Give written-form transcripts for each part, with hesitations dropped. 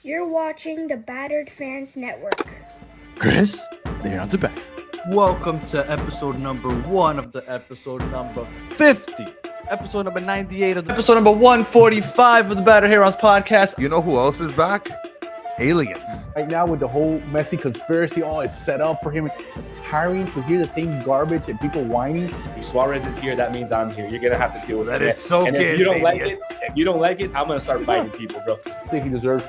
You're watching the Battered Fans Network. Chris, they're on to back. Welcome to episode number 1 of the episode number 50, episode number 98 of the episode number 145 of the Battered Herons podcast. You know who else is back? Aliens. Right now with the whole Messi conspiracy, all is set up for him. It's tiring to hear the same garbage and people whining. Suarez is here. That means I'm here. You're gonna have to deal with That it. is so and good. if you don't like it, I'm gonna start biting people, bro. I think he deserves,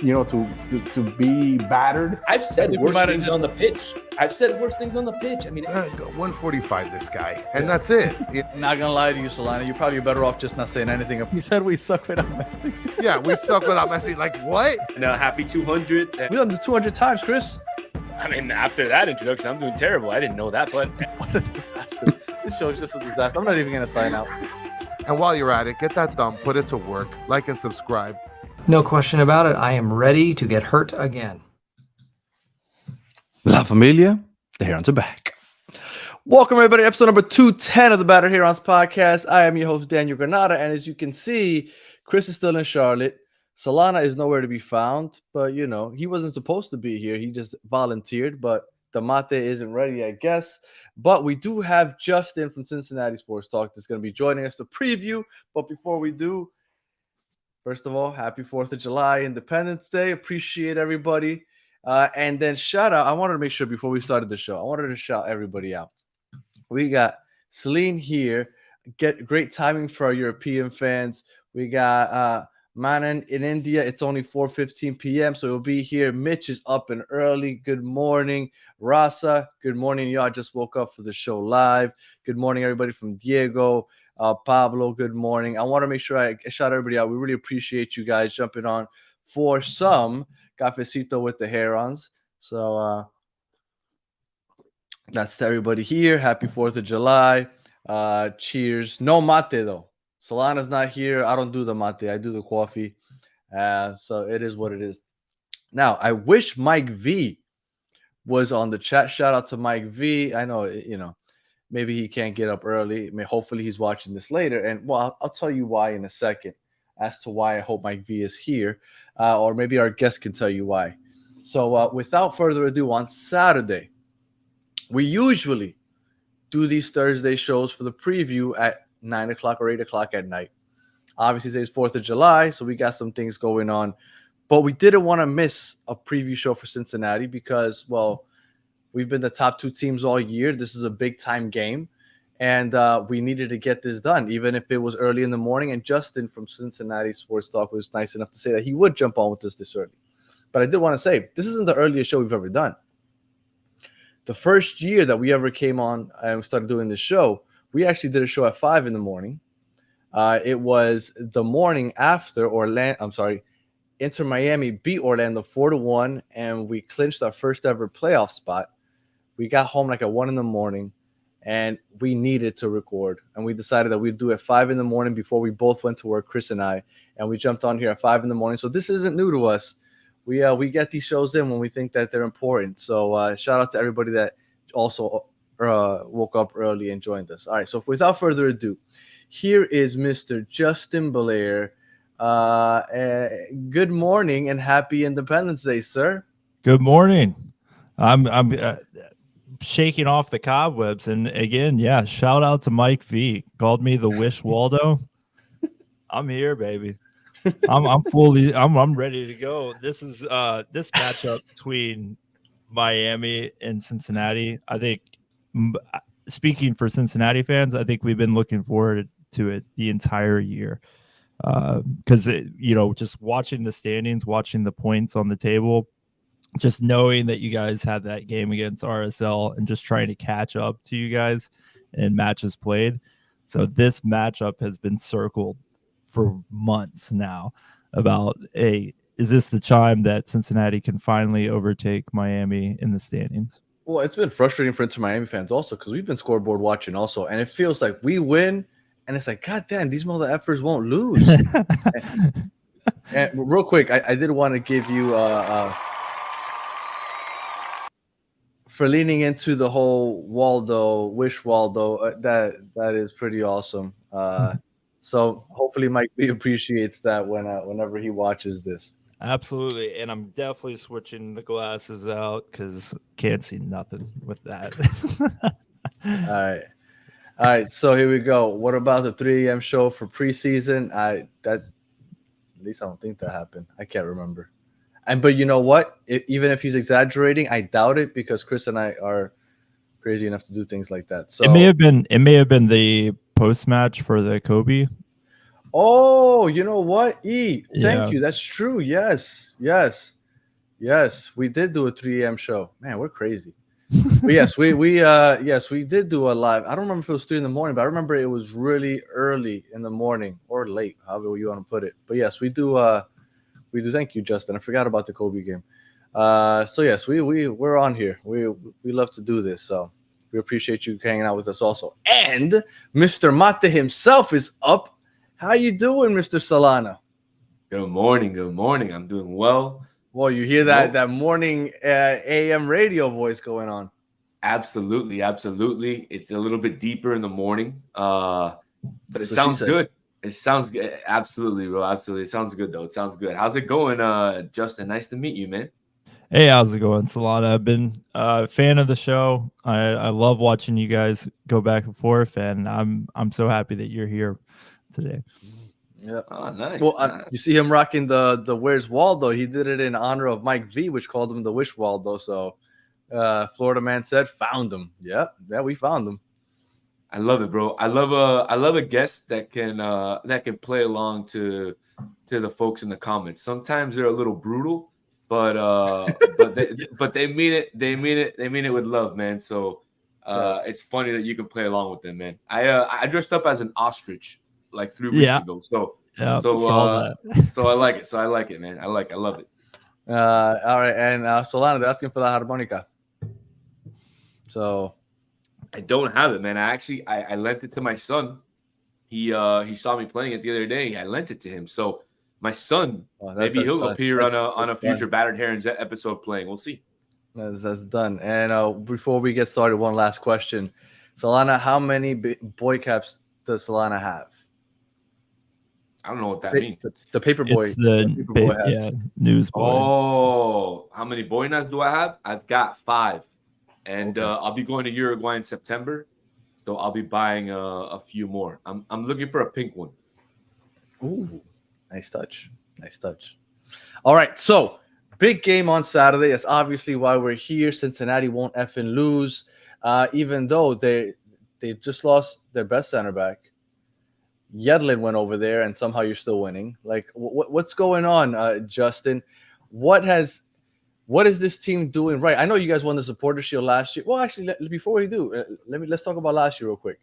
to be battered. I've said think we worse might have things just- on the pitch. I've said worse things on the pitch. I mean, 145 this guy, and that's it. Not gonna lie to you, Solana, you're probably better off just not saying anything. He said we suck without Messi. Yeah, we suck without Messi. Like what? and happy 200. We done this 200 times, Chris. I mean, after that introduction, I'm doing terrible. I didn't know that, but What a disaster. This show is just a disaster. I'm not even gonna sign out. And while you're at it, get that thumb, put it to work, like and subscribe. No question about it. I am ready to get hurt again. La Familia, the Herons are back. Welcome, everybody, to episode number 210 of the Battered Herons podcast. I am your host, Daniel Granada, and as you can see, Chris is still in Charlotte. Solana is nowhere to be found, but, he wasn't supposed to be here. He just volunteered, but the mate isn't ready, I guess. But we do have Justin from Cincinnati Sports Talk that's going to be joining us to preview. But before we do, first of all, happy 4th of July, Independence Day. Appreciate everybody. And then shout out, I wanted to make sure before we started the show, I wanted to shout everybody out. We got Celine here. Get great timing for our European fans. We got Manan in India. It's only 4:15 p.m., so he'll be here. Mitch is up and early. Good morning. Rasa, good morning. Y'all just woke up for the show live. Good morning, everybody from Diego. Pablo, good morning. I want to make sure I shout everybody out. We really appreciate you guys jumping on for some cafecito with the Herons. So that's to everybody here. Happy 4th of July. Cheers. No mate, though. Solana's not here. I don't do the mate. I do the coffee. So it is what it is. Now, I wish Mike V was on the chat. Shout out to Mike V. I know, maybe he can't get up early. Hopefully he's watching this later. And, well, I'll tell you why in a second as to why I hope Mike V is here. Or maybe our guest can tell you why. So without further ado, on Saturday, we usually do these Thursday shows for the preview at 9 o'clock or 8 o'clock at night. Obviously, today's 4th of July, so we got some things going on. But we didn't want to miss a preview show for Cincinnati because, well, we've been the top 2 teams all year. This is a big-time game, and we needed to get this done, even if it was early in the morning. And Justin from Cincinnati Sports Talk was nice enough to say that he would jump on with us this early. But I did want to say, this isn't the earliest show we've ever done. The first year that we ever came on and started doing this show, we actually did a show at 5 in the morning. It was the morning after Inter Miami beat Orlando 4-1, and we clinched our first ever playoff spot. We got home like at 1 in the morning, and we needed to record. And we decided that we'd do it at 5 in the morning before we both went to work, Chris and I. And we jumped on here at 5 in the morning. So this isn't new to us. We get these shows in when we think that they're important. So shout out to everybody that also woke up early and joined us. All right, so without further ado, here is Mr. Justin Blair. Good morning and happy Independence Day, sir. Good morning. I'm shaking off the cobwebs, and again, shout out to Mike V. Called me the Wish Waldo. I'm here, baby. I'm ready to go. This is this matchup between Miami and Cincinnati. I think, speaking for Cincinnati fans, I think we've been looking forward to it the entire year. Because just watching the standings, watching the points on the table, just knowing that you guys had that game against RSL and just trying to catch up to you guys in matches played. So this matchup has been circled for months now about, is this the time that Cincinnati can finally overtake Miami in the standings? Well, it's been frustrating for Inter Miami fans also because we've been scoreboard watching also, and it feels like we win, and it's like, God damn, these mother effers won't lose. and real quick, I did want to give you for leaning into the whole Wish Waldo. That is pretty awesome. So hopefully Mike B appreciates that whenever he watches this. Absolutely. And I'm definitely switching the glasses out because can't see nothing with that. All right. All right, so here we go. What about the 3 a.m. show for preseason? At least I don't think that happened. I can't remember. But you know what? Even if he's exaggerating, I doubt it because Chris and I are crazy enough to do things like that. So It may have been the post match for the Kobe. oh, you know what? Thank Yeah. you. That's true. Yes. We did do a 3 a.m. show. Man, we're crazy. But yes, we did do a live. I don't remember if it was 3 in the morning, but I remember it was really early in the morning or late, however you want to put it. But yes, we do. Thank you, Justin. I forgot about the Kobe game. So yes, we're on here. We love to do this. So we appreciate you hanging out with us also. And Mr. Mate himself is up. How you doing, Mr. Solana? Good morning. I'm doing well. Well, you hear that morning AM radio voice going on. Absolutely. It's a little bit deeper in the morning, but it sounds good. It sounds good. Absolutely, bro. Absolutely. It sounds good, though. It sounds good. How's it going, Justin? Nice to meet you, man. Hey, how's it going, Solana? I've been a fan of the show. I love watching you guys go back and forth, and I'm so happy that you're here today. Yeah. Oh, nice. Well, nice. You see him rocking the Where's Waldo. He did it in honor of Mike V, which called him the Wish Waldo. So Florida man said, found him. Yeah, we found him. I love it, bro. I love a guest that can play along to the folks in the comments. Sometimes they're a little brutal, but they mean it. They mean it with love, man. So it's funny that you can play along with them, man. I dressed up as an ostrich like 3 weeks ago. So I like it. So I like it, man. I love it. All right, and Solana, they're asking for the harmonica. So I don't have it, man. I lent it to my son. He saw me playing it the other day. I lent it to him. So my son, maybe he'll appear on a future Battered Herons episode playing. We'll see. That's done. And before we get started, one last question. Solana, how many boy caps does Solana have? I don't know what that means. The paper boy. It's the newsboy. Oh, how many boinas do I have? I've got 5. And I'll be going to Uruguay in September, so I'll be buying a few more. I'm looking for a pink one. Ooh, nice touch. All right, so big game on Saturday. That's obviously why we're here. Cincinnati won't effing lose, even though they just lost their best center back. Yedlin went over there, and somehow you're still winning. Like, what's going on, Justin? What is this team doing right? I know you guys won the Supporter Shield last year. Well, actually, before we do, let's talk about last year real quick.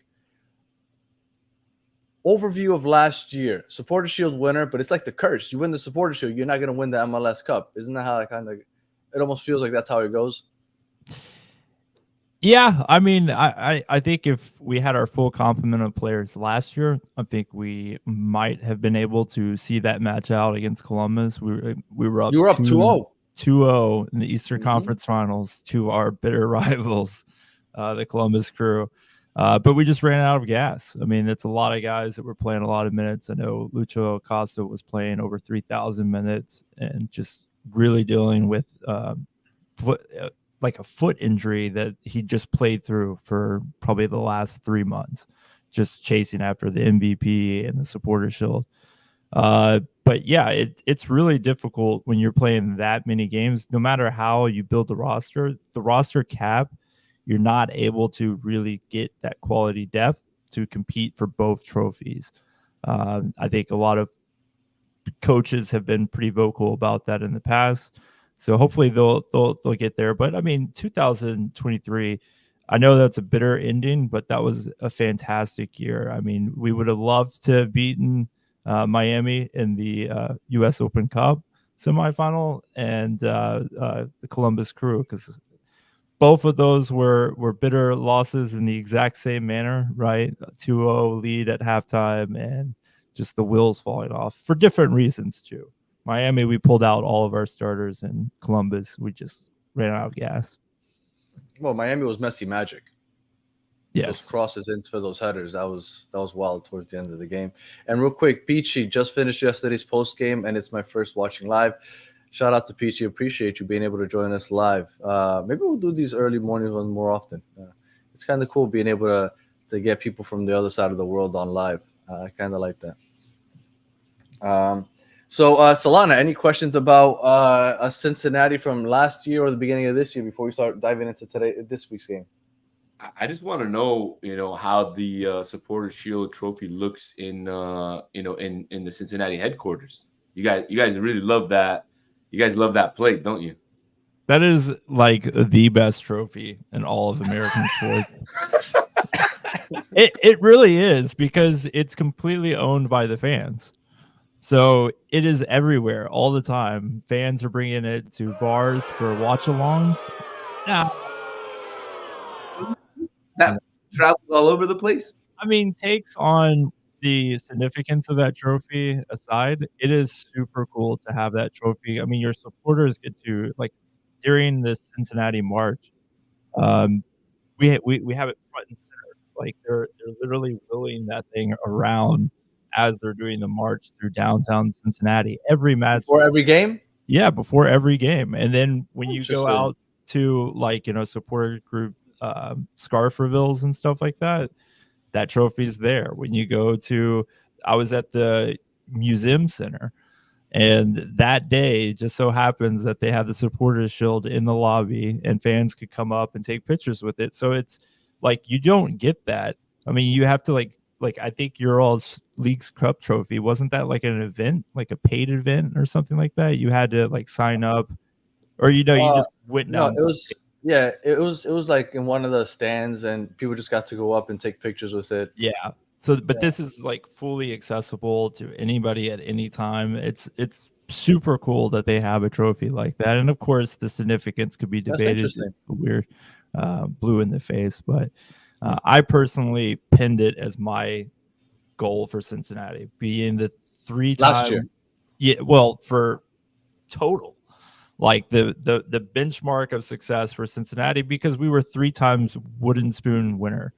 Overview of last year. Supporter Shield winner, but it's like the curse. You win the Supporter Shield, you're not going to win the MLS Cup. Isn't that how it almost feels like that's how it goes? Yeah, I mean, I think if we had our full complement of players last year, I think we might have been able to see that match out against Columbus. We were up. You were up 2-0. 2-0 in the Eastern Conference Finals to our bitter rivals, the Columbus Crew. But we just ran out of gas. I mean, it's a lot of guys that were playing a lot of minutes. I know Lucho Acosta was playing over 3,000 minutes and just really dealing with like a foot injury that he just played through for probably the last 3 months, just chasing after the MVP and the Supporter Shield. But yeah, it's really difficult when you're playing that many games. No matter how you build the roster cap, you're not able to really get that quality depth to compete for both trophies. I think a lot of coaches have been pretty vocal about that in the past. So hopefully they'll get there. But I mean, 2023, I know that's a bitter ending, but that was a fantastic year. I mean, we would have loved to have beaten Miami in the U.S. Open Cup semifinal and the Columbus Crew, because both of those were bitter losses in the exact same manner, right? 2-0 lead at halftime and just the wheels falling off for different reasons too. Miami, we pulled out all of our starters, and Columbus, we just ran out of gas. Well, Miami was Messi magic. those crosses into those headers. That was wild towards the end of the game. And real quick, Peachy just finished yesterday's post game, and it's my first watching live. Shout out to Peachy. Appreciate you being able to join us live. Maybe we'll do these early morning ones more often. It's kind of cool being able to get people from the other side of the world on live. I kind of like that. So Solana, any questions about Cincinnati from last year or the beginning of this year before we start diving into this week's game? I just want to know, how the Supporters Shield trophy looks in the Cincinnati headquarters. You guys really love that. You guys love that plate, don't you? That is like the best trophy in all of American sports. It really is, because it's completely owned by the fans. So it is everywhere all the time. Fans are bringing it to bars for watch-alongs. Yeah. That travels all over the place. I mean, takes on the significance of that trophy aside, it is super cool to have that trophy. I mean, your supporters get to, like, during the Cincinnati March, we have it front and center. Like, they're literally wheeling that thing around as they're doing the march through downtown Cincinnati. Every match before every game. Yeah, before every game. And then when you go out to, like, supporter group scarf reveals and stuff like that, that trophy's there. When you go to, I was at the museum center, and that day just so happens that they have the supporters shield in the lobby, and fans could come up and take pictures with it. So it's like, you don't get that. I mean, you have to like I think your all's League's Cup trophy, wasn't that like an event, like a paid event or something like that? You had to like sign up, or you just went down. No, it was like in one of the stands, and people just got to go up and take pictures with it. Yeah. So, but this is like fully accessible to anybody at any time. It's super cool that they have a trophy like that, and of course, the significance could be debated. It's weird, blue in the face, but I personally pinned it as my goal for Cincinnati, being the 3 times last year. Yeah, well, for total. Like the benchmark of success for Cincinnati, because we were 3 times wooden spoon winner.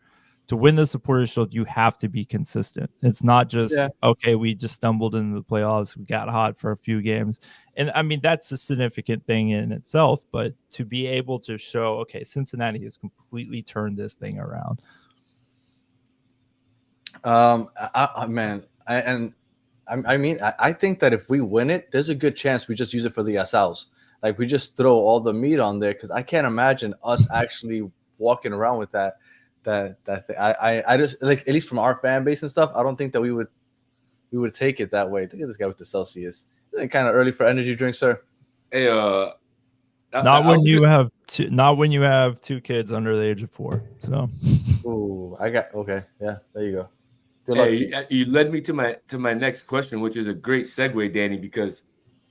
To win the Supporters Shield, you have to be consistent. It's not just, okay, we just stumbled into the playoffs, we got hot for a few games. And I mean, that's a significant thing in itself, but to be able to show, okay, Cincinnati has completely turned this thing around. I think that if we win it, there's a good chance we just use it for the SLs. Like, we just throw all the meat on there, because I can't imagine us actually walking around with that thing. I just, like, at least from our fan base and stuff, I don't think that we would take it that way. Look at this guy with the Celsius. Isn't it kind of early for energy drinks, sir? Hey, not when you have 2 kids under the age of 4. So, okay, yeah, there you go. Good luck. Hey, you led me to my next question, which is a great segue, Danny, because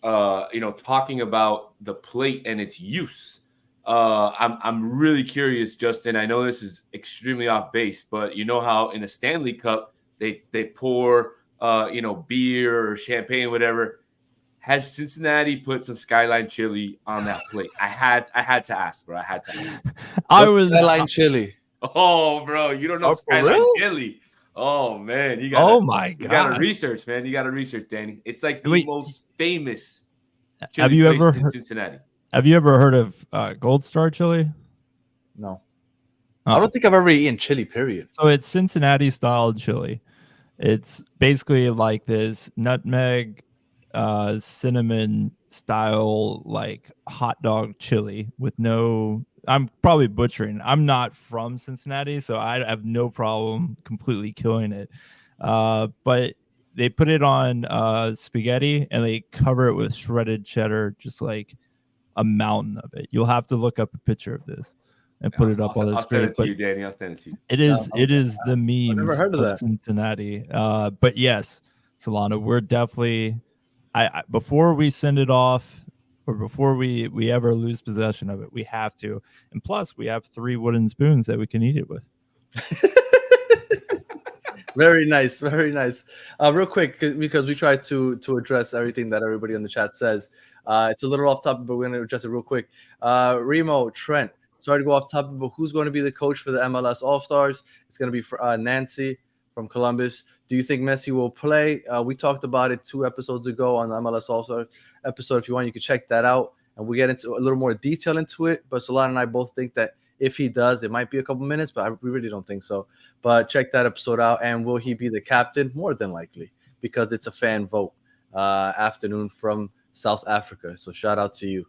talking about the plate and its use. I'm really curious, Justin. I know this is extremely off base, but you know how in a Stanley Cup they pour beer or champagne, whatever. Has Cincinnati put some Skyline chili on that plate? I had to ask, bro. I had to ask. Skyline chili. Oh, bro, you don't know Skyline chili. Oh man, you got. Oh my god, you got to research, man. You got to research, Danny. It's like the most famous chili have you place ever in Cincinnati. Have you ever heard of Gold Star chili? No. I don't think I've ever eaten chili, period. So it's Cincinnati style chili. It's basically like this nutmeg, cinnamon style, like hot dog chili with no, I'm probably butchering. I'm not from Cincinnati, so I have no problem completely killing it. But they put it on spaghetti, and they cover it with shredded cheddar, just like a mountain of it. You'll have to look up a picture of this and put it up on the screen. I'll send it to you, Danny. I'll send it to you. It is the meme. I've never heard of that. Cincinnati. But yes, Solana, we're definitely, I before we send it off, or before we ever lose possession of it, we have to. And plus, we have 3 wooden spoons that we can eat it with. Very nice, very nice. Real quick, because we try to address everything that everybody in the chat says. It's a little off topic, but we're going to address it real quick. Remo, Trent, sorry to go off topic, but who's going to be the coach for the MLS All-Stars? It's going to be for Nancy from Columbus. Do you think Messi will play? We talked about it 2 episodes ago on the MLS All-Stars episode. If you want, you can check that out. And we get into a little more detail into it. But Solana and I both think that if he does, it might be a couple minutes, but we really don't think so. But check that episode out. And will he be the captain? More than likely, because it's a fan vote afternoon from South Africa. So shout out to you.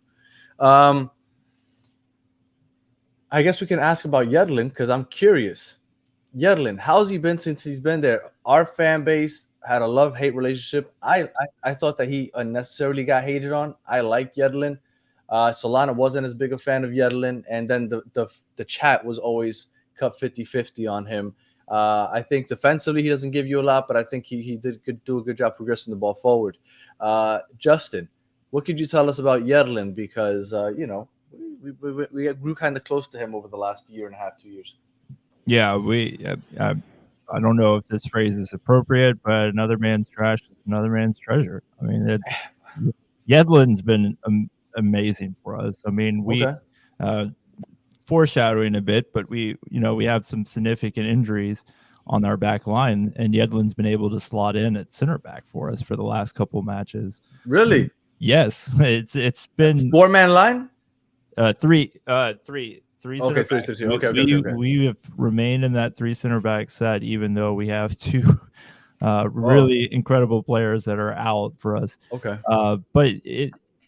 I guess we can ask about Yedlin because I'm curious. Yedlin, how's he been since he's been there? Our fan base had a love-hate relationship. I thought that he unnecessarily got hated on. I like Yedlin. Solana wasn't as big a fan of Yedlin, and then the chat was always cut 50-50 on him. I think defensively he doesn't give you a lot, but I think he could do a good job progressing the ball forward. Justin, what could you tell us about Yedlin? Because we grew kind of close to him over the last year and a half, 2 years. Yeah, I don't know if this phrase is appropriate, but another man's trash is another man's treasure. I mean, Yedlin's been amazing for us. I mean, we foreshadowing a bit, but we have some significant injuries on our back line, and Yedlin's been able to slot in at center back for us for the last couple matches. Really? Yes, it's been 4-man line. Three. Okay, three. Okay. We have remained in that 3 center back set, even though we have 2 really incredible players that are out for us. Okay. But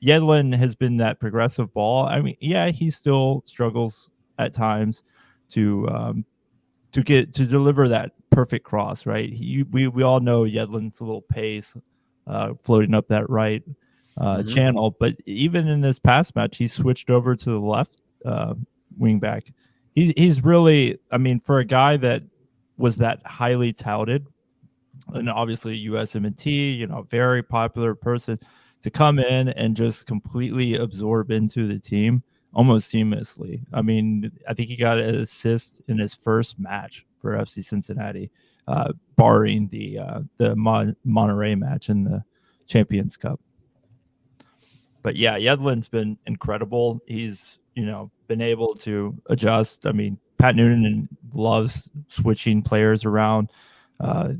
Yedlin has been that progressive ball. I mean, yeah, he still struggles at times to deliver that perfect cross, right? We all know Yedlin's a little pace, floating up that right channel. But even in this past match, he switched over to the left wing back. He's really, I mean, for a guy that was that highly touted, and obviously USMNT, very popular person, to come in and just completely absorb into the team almost seamlessly. I mean, I think he got an assist in his first match for FC Cincinnati, barring the Monterey match in the Champions Cup. But yeah, Yedlin's been incredible. He's been able to adjust. I mean, Pat Noonan loves switching players around.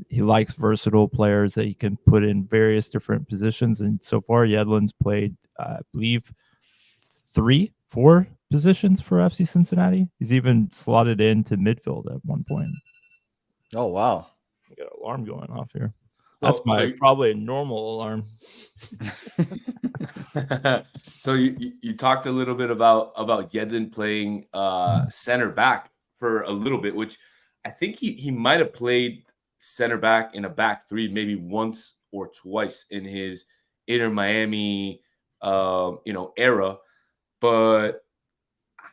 He likes versatile players that he can put in various different positions. And so far, Yedlin's played, I believe, 3-4 positions for FC Cincinnati. He's even slotted into midfield at one point. Oh, wow. I got an alarm going off here. That's probably a normal alarm. So you talked a little bit about Yedlin playing center back for a little bit, which I think he might have played center back in a back 3 maybe once or twice in his Inter Miami era. But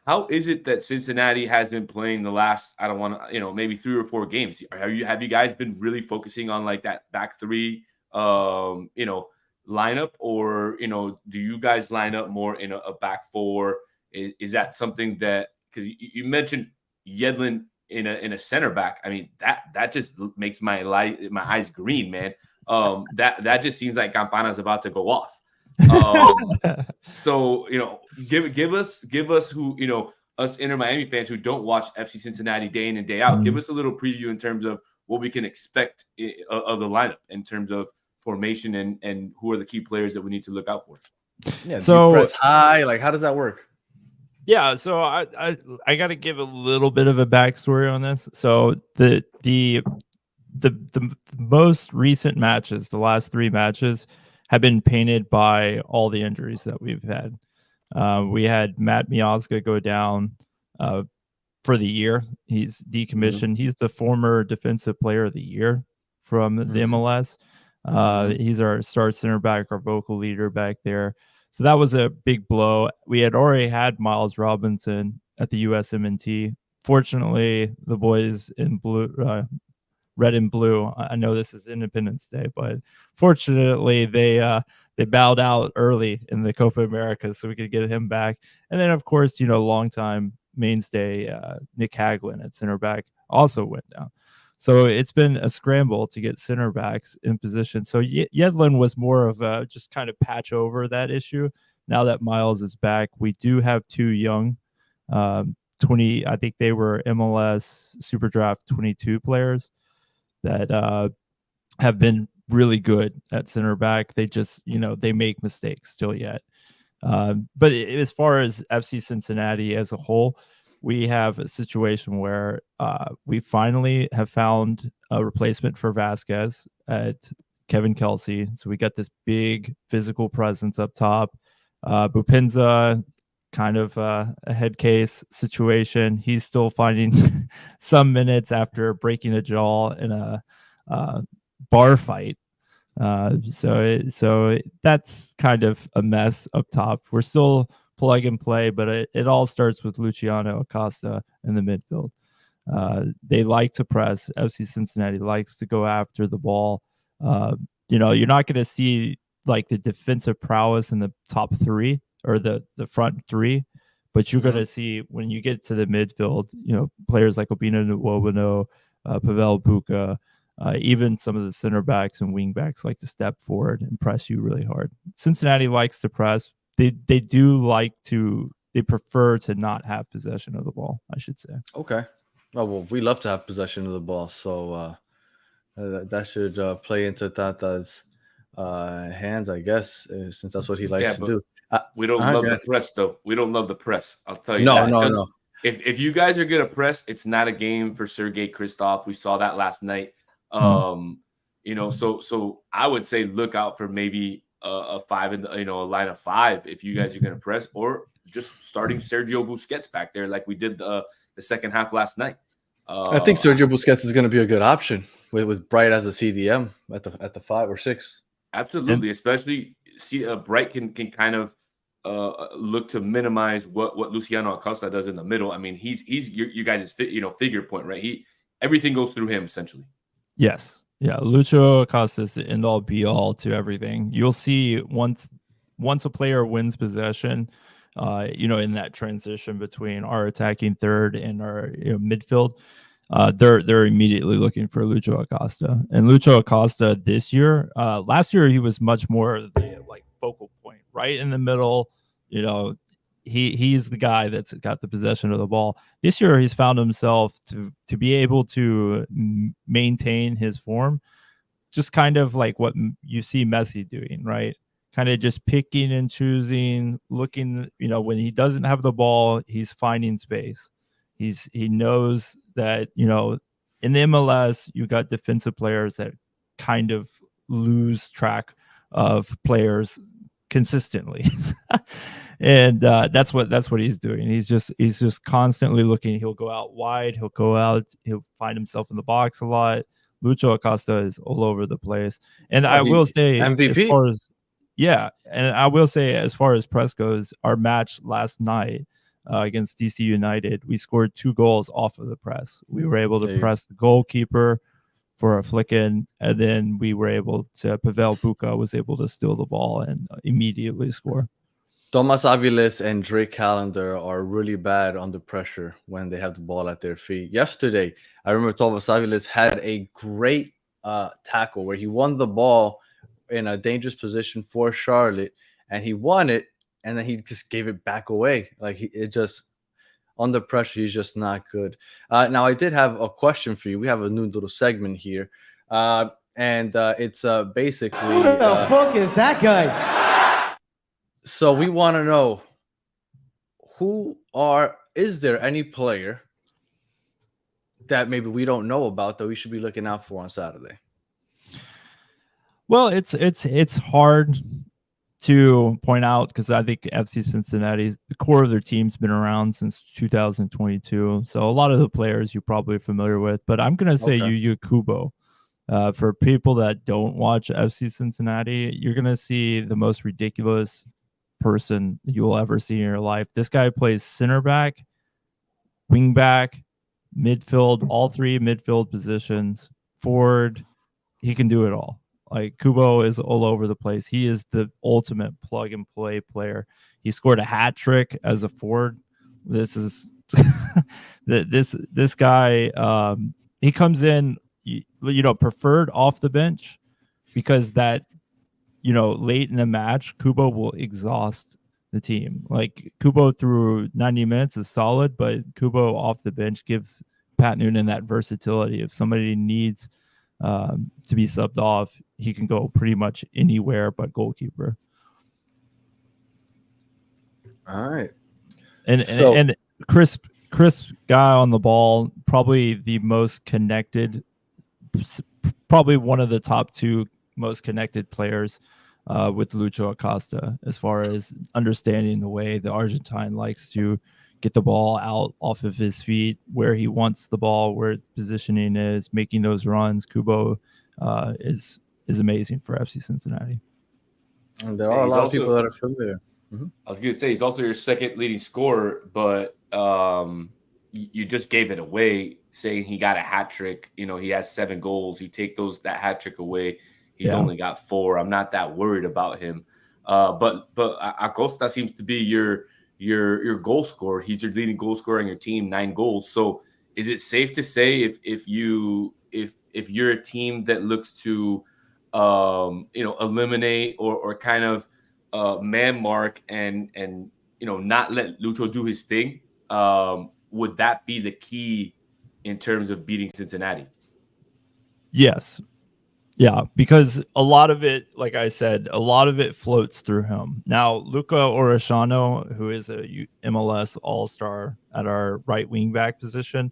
how is it that Cincinnati has been playing the last, I don't want to, maybe 3 or 4 games? Have you guys been really focusing on like that back 3 lineup, or do you guys line up more in a back 4? Is that something that, because you mentioned Yedlin in a center back? I mean, that just makes my eyes green, man. That just seems like Campana's about to go off. So give us who us Inter Miami fans who don't watch FC Cincinnati day in and day out, give us a little preview in terms of what we can expect of the lineup in terms of formation and who are the key players that we need to look out for. Yeah, so press high, like how does that work? Yeah, so I got to give a little bit of a backstory on this. So the most recent matches, the last 3 matches, have been painted by all the injuries that we've had. We had Matt Miazga go down for the year. He's decommissioned. He's the former Defensive Player of the Year from the MLS. He's our star center back, our vocal leader back there. So that was a big blow. We had already had Miles Robinson at the USMNT. Fortunately, the boys in blue, red and blue, I know this is Independence Day, but fortunately they bowed out early in the Copa America, so we could get him back. And then, of course, longtime mainstay Nick Haglin at center back also went down. So it's been a scramble to get center backs in position. So Yedlin was more of a just kind of patch over that issue. Now that Miles is back, we do have 2 young 20. I think they were MLS Super Draft 22 players that have been really good at center back. They just, they make mistakes still yet. But as far as FC Cincinnati as a whole, we have a situation where we finally have found a replacement for Vasquez at Kevin Kelsey. So we got this big physical presence up top. Bupinza, kind of a head case situation. He's still finding some minutes after breaking a jaw in a bar fight. So that's kind of a mess up top. We're still plug and play, but it all starts with Luciano Acosta in the midfield. They like to press. FC Cincinnati likes to go after the ball. You're not going to see like the defensive prowess in the top three or the front three, but you're going to see when you get to the midfield, players like Obina Nwobano, Pavel Buka, even some of the center backs and wing backs like to step forward and press you really hard. Cincinnati likes to press. They prefer to not have possession of the ball, I should say. Okay. Oh, well, we love to have possession of the ball, so that should play into Tata's hands, I guess, since that's what he likes to do. We don't love the press, though. We don't love the press. I'll tell you that. No. If you guys are going to press, it's not a game for Sergei Kristov. We saw that last night. So I would say look out for maybe a five in a line of five if you guys are going to press, or just starting Sergio Busquets back there like we did the second half last night. I think Sergio Busquets is going to be a good option with Bright as a CDM at the 5 or 6. Absolutely, especially Bright can kind of look to minimize what Luciano Acosta does in the middle. I mean, he's you guys' figure point, right? Everything goes through him essentially. Yes. Yeah. Lucho Acosta is the end all be all to everything. You'll see once a player wins possession, in that transition between our attacking third and our midfield, they're immediately looking for Lucho Acosta. And Lucho Acosta this year, last year he was much more the focal point, right in the middle. He's the guy that's got the possession of the ball. This year, he's found himself to be able to maintain his form, just kind of like what you see Messi doing, right? Kind of just picking and choosing, looking, when he doesn't have the ball, he's finding space. He knows that, in the MLS, you got defensive players that kind of lose track of players consistently. And that's what he's doing. He's just constantly looking. He'll go out wide, he'll find himself in the box a lot. Lucho Acosta is all over the place. And I will say MVP. As far as press goes, our match last night against DC United, we scored 2 goals off of the press. We were able to press the goalkeeper for a flick in, and then Pavel Buka was able to steal the ball and immediately score. Tomas Aviles and Drake Callender are really bad under pressure when they have the ball at their feet. Yesterday, I remember Tomas Aviles had a great tackle where he won the ball in a dangerous position for Charlotte, and he won it, and then he just gave it back away. Under pressure, he's just not good. Now, I did have a question for you. We have a new little segment here, and it's basically... Who the fuck is that guy? So we want to know is there any player that maybe we don't know about that we should be looking out for on Saturday? Well, it's hard to point out because I think FC Cincinnati, the core of their team's been around since 2022. So a lot of the players you're probably familiar with, but I'm going to say Yuya Kubo. For people that don't watch FC Cincinnati, you're going to see the most ridiculous person you'll ever see in your life. This guy plays center back, wing back, midfield, all 3 midfield positions, forward. He can do it all. Kubo is all over the place. He is the ultimate plug and play player. He scored a hat trick as a forward. This is this guy. He comes in, preferred off the bench, because that late in the match, Kubo will exhaust the team. Like Kubo through 90 minutes is solid, but Kubo off the bench gives Pat Noonan that versatility. If somebody needs to be subbed off, he can go pretty much anywhere but goalkeeper. All right. And Chris guy on the ball, probably the most connected, probably one of the top 2 most connected players with Lucho Acosta, as far as understanding the way the Argentine likes to get the ball out off of his feet, where he wants the ball, where positioning is, making those runs. Kubo is amazing for FC Cincinnati. And there are a lot of people that are familiar. I was going to say he's also your second leading scorer, but you just gave it away saying he got a hat trick. You know, he has 7 goals. You take that hat trick away, he's only got 4. I'm not that worried about him. But Acosta seems to be your goal scorer. He's your leading goal scorer on your team, 9 goals. So is it safe to say if you're a team that looks to eliminate or kind of man mark and not let Lucho do his thing, would that be the key in terms of beating Cincinnati? Yes. Yeah, because a lot of it, like I said, a lot of it floats through him. Now, Luca Orishano, who is a MLS All-Star at our right wing back position,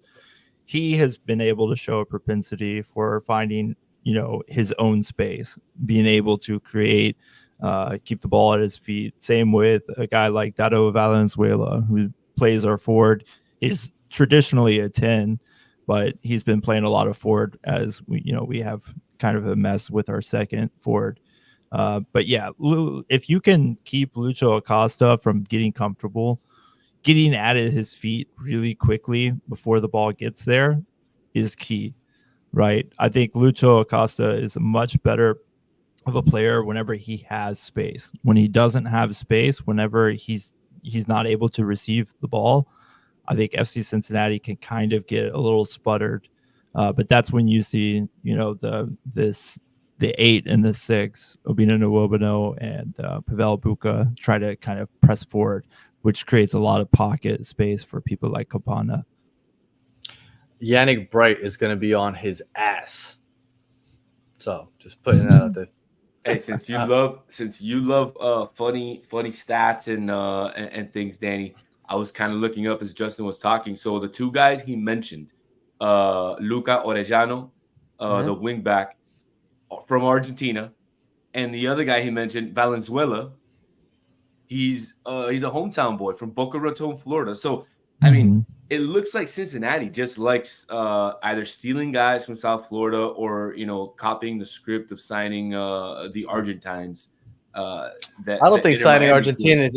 he has been able to show a propensity for finding, his own space, being able to create, keep the ball at his feet. Same with a guy like Dado Valenzuela, who plays our forward. He's traditionally a 10, but he's been playing a lot of forward as we have kind of a mess with our second forward. But yeah, if you can keep Lucho Acosta from getting comfortable, getting at his feet really quickly before the ball gets there is key, right? I think Lucho Acosta is a much better of a player whenever he has space. When he doesn't have space, whenever he's not able to receive the ball, I think FC Cincinnati can kind of get a little sputtered. But that's when you see, the 8 and the 6, Obina Nwobano and Pavel Buka try to kind of press forward, which creates a lot of pocket space for people like Campana. Yannick Bright is going to be on his ass. So just putting that out there. Hey, since you love funny stats and things, Danny, I was kind of looking up as Justin was talking. So the 2 guys he mentioned, Luca Orellano, the wingback from Argentina, and the other guy he mentioned, Valenzuela, he's a hometown boy from Boca Raton, Florida. So I mean, it looks like Cincinnati just likes either stealing guys from South Florida or copying the script of signing the Argentines. I don't think signing Argentinians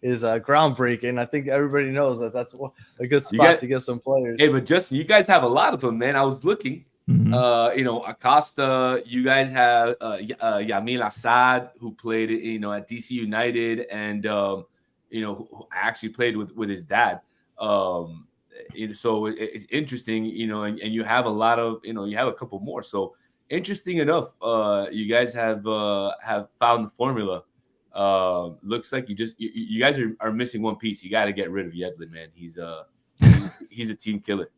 is groundbreaking. I think everybody knows that's a good spot to get some players. Hey, but Justin, you guys have a lot of them, man. I was looking. Acosta, you guys have Yamil Assad, who played at DC United, and who actually played with his dad. So it's interesting, and you have a lot of, you have a couple more. So interesting enough, you guys have found the formula. Looks like you guys are missing one piece. You got to get rid of Yedlin, man. He's a team killer.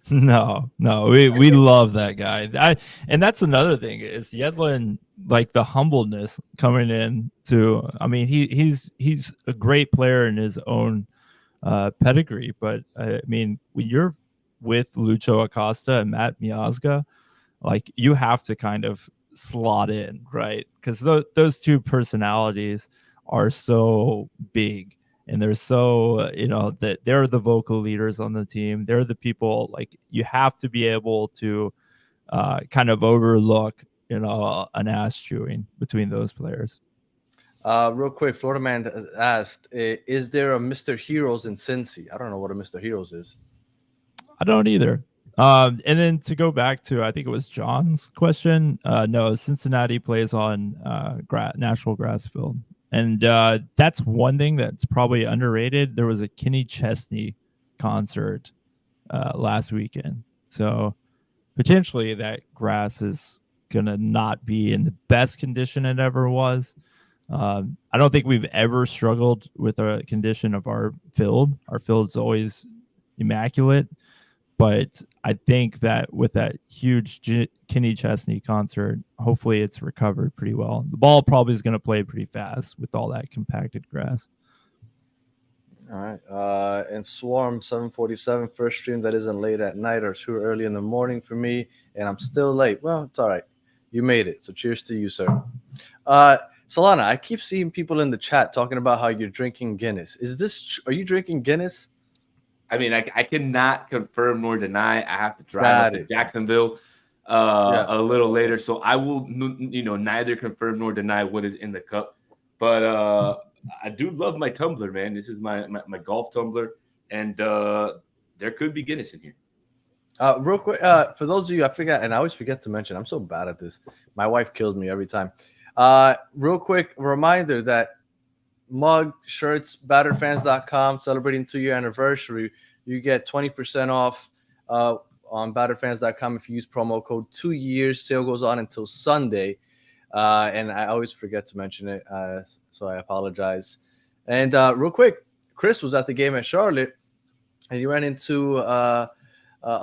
No, we love that guy. And that's another thing is Yedlin, like the humbleness coming in to. I mean, he's a great player in his own pedigree, but I mean, when you're with Lucho Acosta and Matt Miazga, like you have to kind of slot in, right? Because those 2 personalities are so big. And they're so, that they're the vocal leaders on the team. They're the people, like, you have to be able to kind of overlook, an ass chewing between those players. Real quick, Florida Man asked, is there a Mr. Heroes in Cincy? I don't know what a Mr. Heroes is. I don't either. And then to go back to, I think it was John's question. No, Cincinnati plays on natural grass field. And that's one thing that's probably underrated. There was a Kenny Chesney concert last weekend. So potentially that grass is gonna not be in the best condition it ever was. I don't think we've ever struggled with a condition of our field. Our field's always immaculate, but I think that with that huge Kenny Chesney concert, hopefully it's recovered pretty well. The ball probably is going to play pretty fast with all that compacted grass. All right. And Swarm 747 first stream that isn't late at night or too early in the morning for me, and I'm still late. Well, it's all right. You made it. So cheers to you, sir. Solana, I keep seeing people in the chat talking about how you're drinking Guinness. Are you drinking Guinness? I mean, I cannot confirm nor deny. I have to drive up to Jacksonville a little later, so I will, neither confirm nor deny what is in the cup. But I do love my tumbler, man. This is my golf tumbler, and there could be Guinness in here. Real quick, for those of you, I forgot, and I always forget to mention, I'm so bad at this. My wife kills me every time. Real quick reminder that mug, shirts, batteredfans.com, celebrating 2-year anniversary. You get 20% off on batteredfans.com if you use promo code 2 years. Sale goes on until Sunday. And I always forget to mention it, so I apologize. And real quick, Chris was at the game at Charlotte, and he ran into a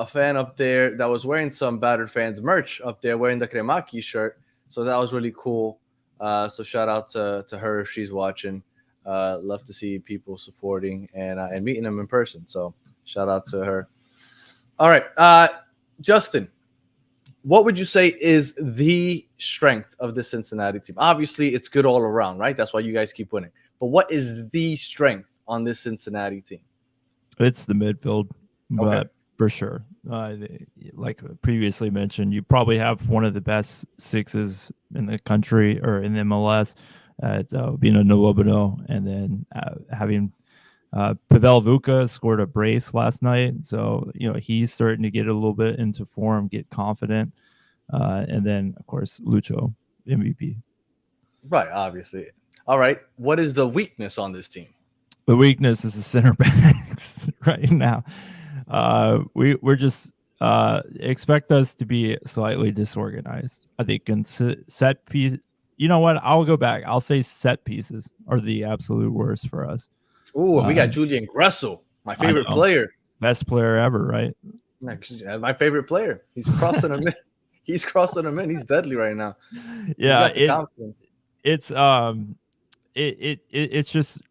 fan up there that was wearing some Battered Fans merch up there, wearing the Cremaki shirt. So that was really cool. So shout out to her if she's watching. Love to see people supporting and meeting them in person. So shout out to her. All right, Justin, what would you say is the strength of the Cincinnati team? Obviously, it's good all around, right? That's why you guys keep winning. But what is the strength on this Cincinnati team? It's the midfield, but for sure. Like previously mentioned, you probably have one of the best sixes in the country or in the MLS. Being a Nwabano, and then having Pavel Vuka scored a brace last night. So, he's starting to get a little bit into form, get confident. And then, of course, Lucho, MVP. Right, obviously. All right. What is the weakness on this team? The weakness is the center backs right now. We're just expect us to be slightly disorganized. I think in set piece. You know what? I'll go back. I'll say set pieces are the absolute worst for us. Ooh, we got Julian Gressel, my favorite player. Best player ever, right? My favorite player. He's crossing him in. He's crossing him in. He's deadly right now. Yeah, it's just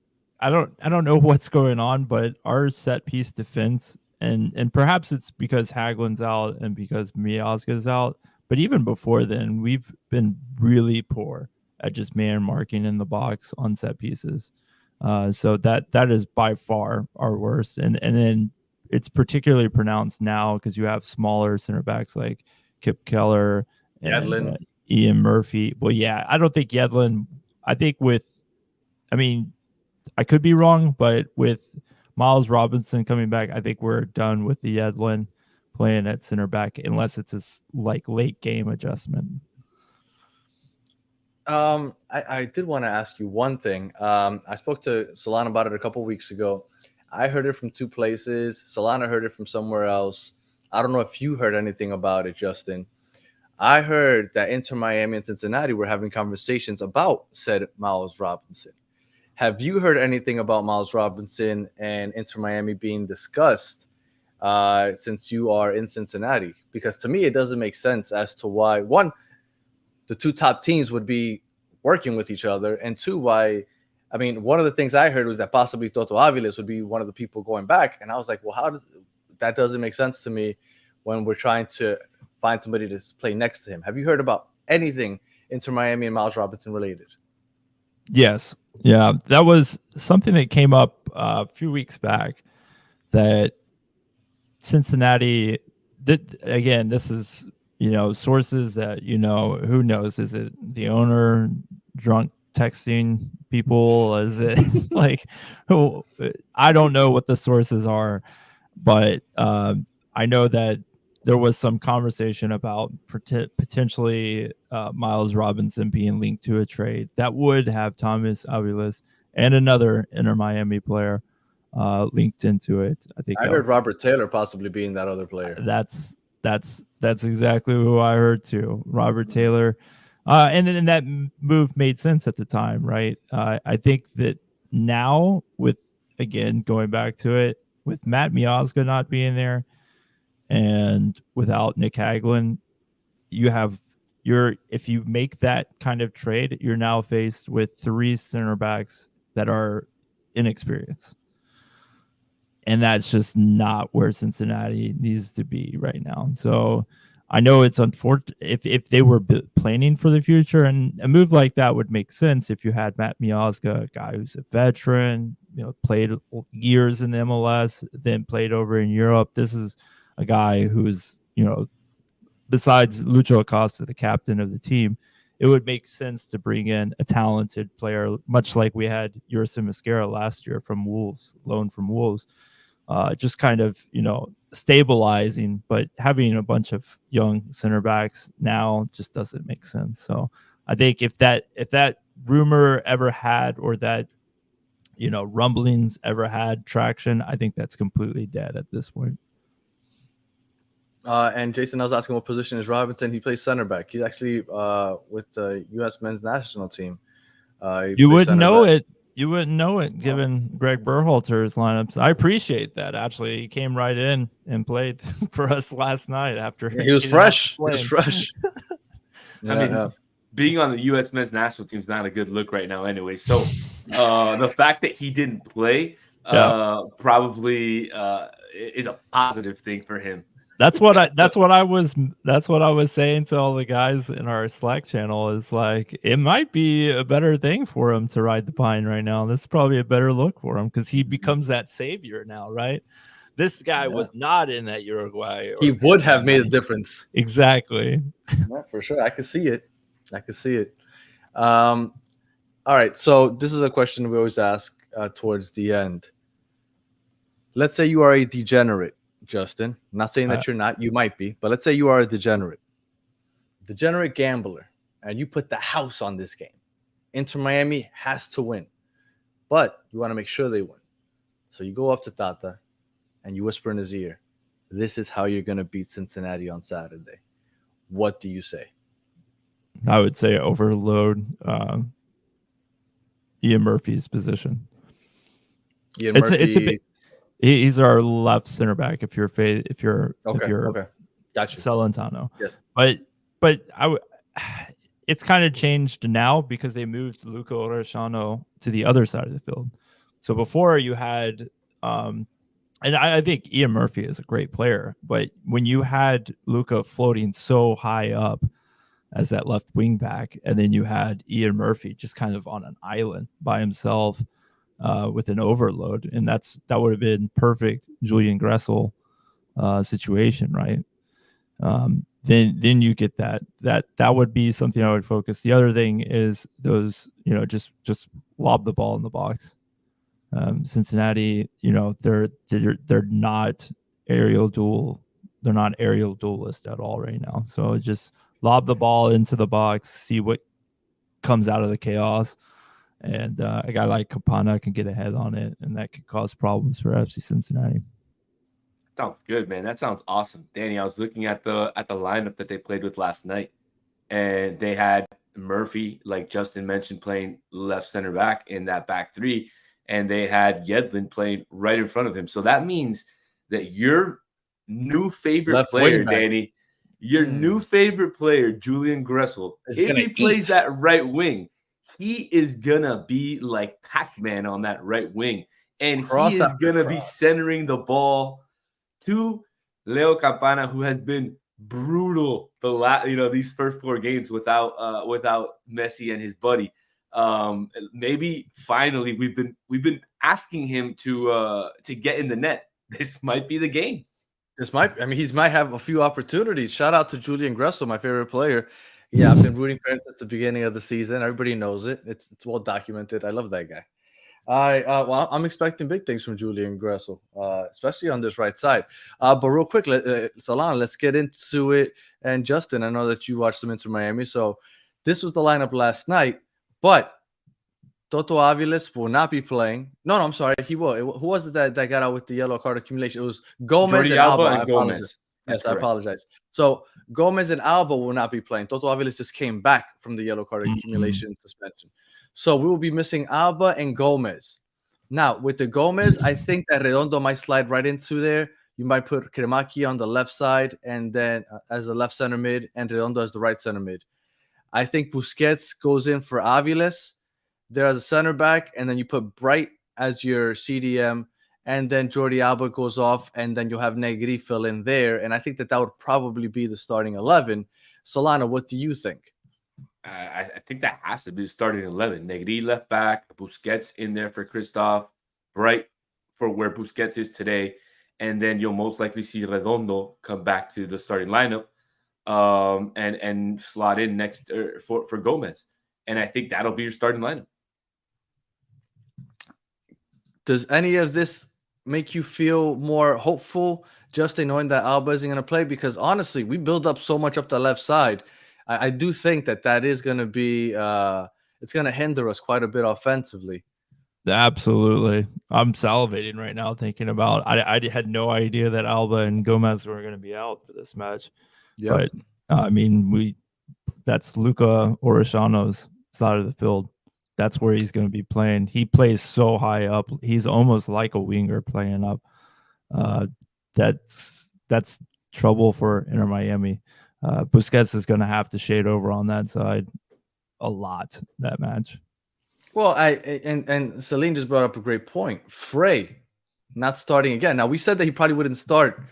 I don't know what's going on, but our set piece defense and perhaps it's because Hagelин's out and because Miazga's out. But even before then, we've been really poor at just man marking in the box on set pieces. So that is by far our worst. And then it's particularly pronounced now because you have smaller center backs like Kip Keller and Ian Murphy. Well, yeah, I don't think Yedlin. I think I could be wrong, but with Miles Robinson coming back, I think we're done with the Yedlin playing at center back unless it's a late game adjustment. I did want to ask you one thing. I spoke to Solana about it a couple weeks ago. I heard it from two places. Solana heard it from somewhere else. I don't know if you heard anything about it, Justin. I heard that Inter Miami and Cincinnati were having conversations about said Miles Robinson. Have you heard anything about Miles Robinson and Inter Miami being discussed since you are in Cincinnati? Because to me, it doesn't make sense as to why, one, the two top teams would be working with each other, and two, why, one of the things I heard was that possibly Toto Aviles would be one of the people going back. And I was like, well, that doesn't make sense to me when we're trying to find somebody to play next to him. Have you heard about anything Inter Miami and Miles Robinson related? Yes. Yeah. That was something that came up a few weeks back that Cincinnati did. Again, this is, sources that, who knows? Is it the owner drunk texting people? Is it I don't know what the sources are, but I know that there was some conversation about potentially Miles Robinson being linked to a trade that would have Thomas Aviles and another Inter Miami player linked into it. I think I heard Robert Taylor possibly being that other player. That's That's exactly who I heard too. Robert Taylor. And then that move made sense at the time, right? I think that now, with again going back to it, with Matt Miazga not being there and without Nick Hagelin, if you make that kind of trade, you're now faced with 3 center backs that are inexperienced. And that's just not where Cincinnati needs to be right now. So I know it's unfortunate if they were planning for the future, and a move like that would make sense if you had Matt Miazga, a guy who's a veteran, played years in the MLS, then played over in Europe. This is a guy who's, besides Lucho Acosta, the captain of the team, it would make sense to bring in a talented player, much like we had Yurson Mosquera last year from Wolves, loan from Wolves. Just kind of, stabilizing, but having a bunch of young center backs now just doesn't make sense. So I think if that rumor ever had, or that, rumblings ever had traction, I think that's completely dead at this point. And Jason, I was asking what position is Robinson. He plays center back. He's actually with the U.S. men's national team. You wouldn't know it. You wouldn't know it given Greg Berhalter's lineups. I appreciate that. Actually, he came right in and played for us last night after he was fresh. He was fresh. Being on the U.S. men's national team is not a good look right now anyway. So the fact that he didn't play probably is a positive thing for him. That's what I was saying to all the guys in our Slack channel, is like, it might be a better thing for him to ride the pine right now. This is probably a better look for him, because he becomes that savior now, right? This guy was not in that Uruguay. He would have made a difference. Exactly. Yeah, for sure. I could see it. All right. So this is a question we always ask towards the end. Let's say you are a degenerate, Justin. I'm not saying that you're not. You might be. But let's say you are a degenerate gambler, and you put the house on this game. Inter Miami has to win, but you want to make sure they win. So you go up to Tata and you whisper in his ear, this is how you're going to beat Cincinnati on Saturday. What do you say? I would say overload Ian Murphy's position. It's a bit. He's our left center back. If you're okay. Gotcha. Celentano, yes. But it's kind of changed now because they moved Lucho Orellano to the other side of the field. So before you had, and I think Ian Murphy is a great player, but when you had Luca floating so high up as that left wing back, and then you had Ian Murphy just kind of on an island by himself. With an overload, and that would have been perfect Julian Gressel situation, right? Then you get that would be something I would focus. The other thing is those, just lob the ball in the box. Cincinnati, they're not aerial duelist at all right now. So just lob the ball into the box, see what comes out of the chaos. And a guy like Campana can get ahead on it, and that could cause problems for FC Cincinnati. Sounds good, man. That sounds awesome. Danny, I was looking at the lineup that they played with last night, and they had Murphy, like Justin mentioned, playing left center back in that back three, and they had Yedlin playing right in front of him. So that means that your new favorite left player, Danny, your new favorite player, Julian Gressel, if he plays that right wing, he is gonna be like Pac-Man on that right wing, and he is gonna be centering the ball to Leo Campana, who has been brutal these first 4 games without Messi and his buddy. Maybe finally we've been asking him to get in the net. This might be the game. He might have a few opportunities. Shout out to Julian Gressel, my favorite player. Yeah, I've been rooting for him since the beginning of the season. Everybody knows it. It's well documented. I love that guy. I'm expecting big things from Julian Gressel, especially on this right side. But real quick, Solana, let's get into it. And Justin, I know that you watched some Inter Miami. So this was the lineup last night, but Toto Aviles will not be playing. No, I'm sorry. He will. Who was it that got out with the yellow card accumulation? It was Gomez Jordi and Alba Alba. and Gomez. Yes, I correct. apologize. So Gomez and Alba will not be playing. Toto Aviles just came back from the yellow card accumulation suspension. So we will be missing Alba and Gomez. Now, with the Gomez, I think that Redondo might slide right into there. You might put Kremaki on the left side and then as the left center mid and Redondo as the right center mid. I think Busquets goes in for Aviles there as a center back, and then you put Bright as your CDM, and then Jordi Alba goes off, and then you'll have Negri fill in there. And I think that would probably be the starting 11. Solana, what do you think? I think that has to be the starting 11. Negri left back, Busquets in there for Christoph, Bright for where Busquets is today, and then you'll most likely see Redondo come back to the starting lineup and slot in next for Gomez. And I think that'll be your starting lineup. Does any of this make you feel more hopeful just in knowing that Alba isn't going to play? Because honestly, we build up so much up the left side. I do think that is going to be it's going to hinder us quite a bit offensively. Absolutely. I'm salivating right now thinking about I had no idea that Alba and Gomez were going to be out for this match. Yep. But I mean, that's Luca Orishano's side of the field. That's where he's going to be playing. He plays so high up. He's almost like a winger playing up. That's trouble for Inter Miami. Busquets is going to have to shade over on that side a lot that match. Well, and Celine just brought up a great point. Frey not starting again. Now, we said that he probably wouldn't start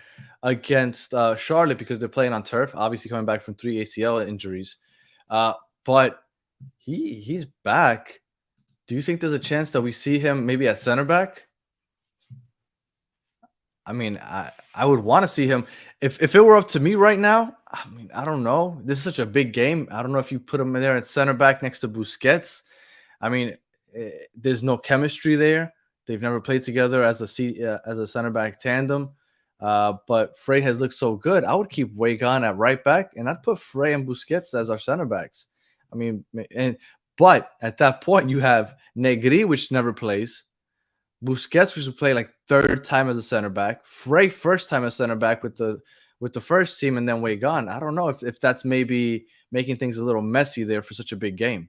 against Charlotte because they're playing on turf, obviously coming back from 3 ACL injuries. But he's back. Do you think there's a chance that we see him maybe at center back? I mean, I would want to see him. If it were up to me right now, I mean, I don't know. This is such a big game. I don't know if you put him in there at center back next to Busquets. I mean, there's no chemistry there. They've never played together as a center back tandem. But Frey has looked so good. I would keep Weigand at right back, and I'd put Frey and Busquets as our center backs. I mean, but at that point, you have Negri, which never plays. Busquets, which will play like third time as a center back. Frey, first time as center back with the first team, and then Weigand. I don't know if that's maybe making things a little messy there for such a big game.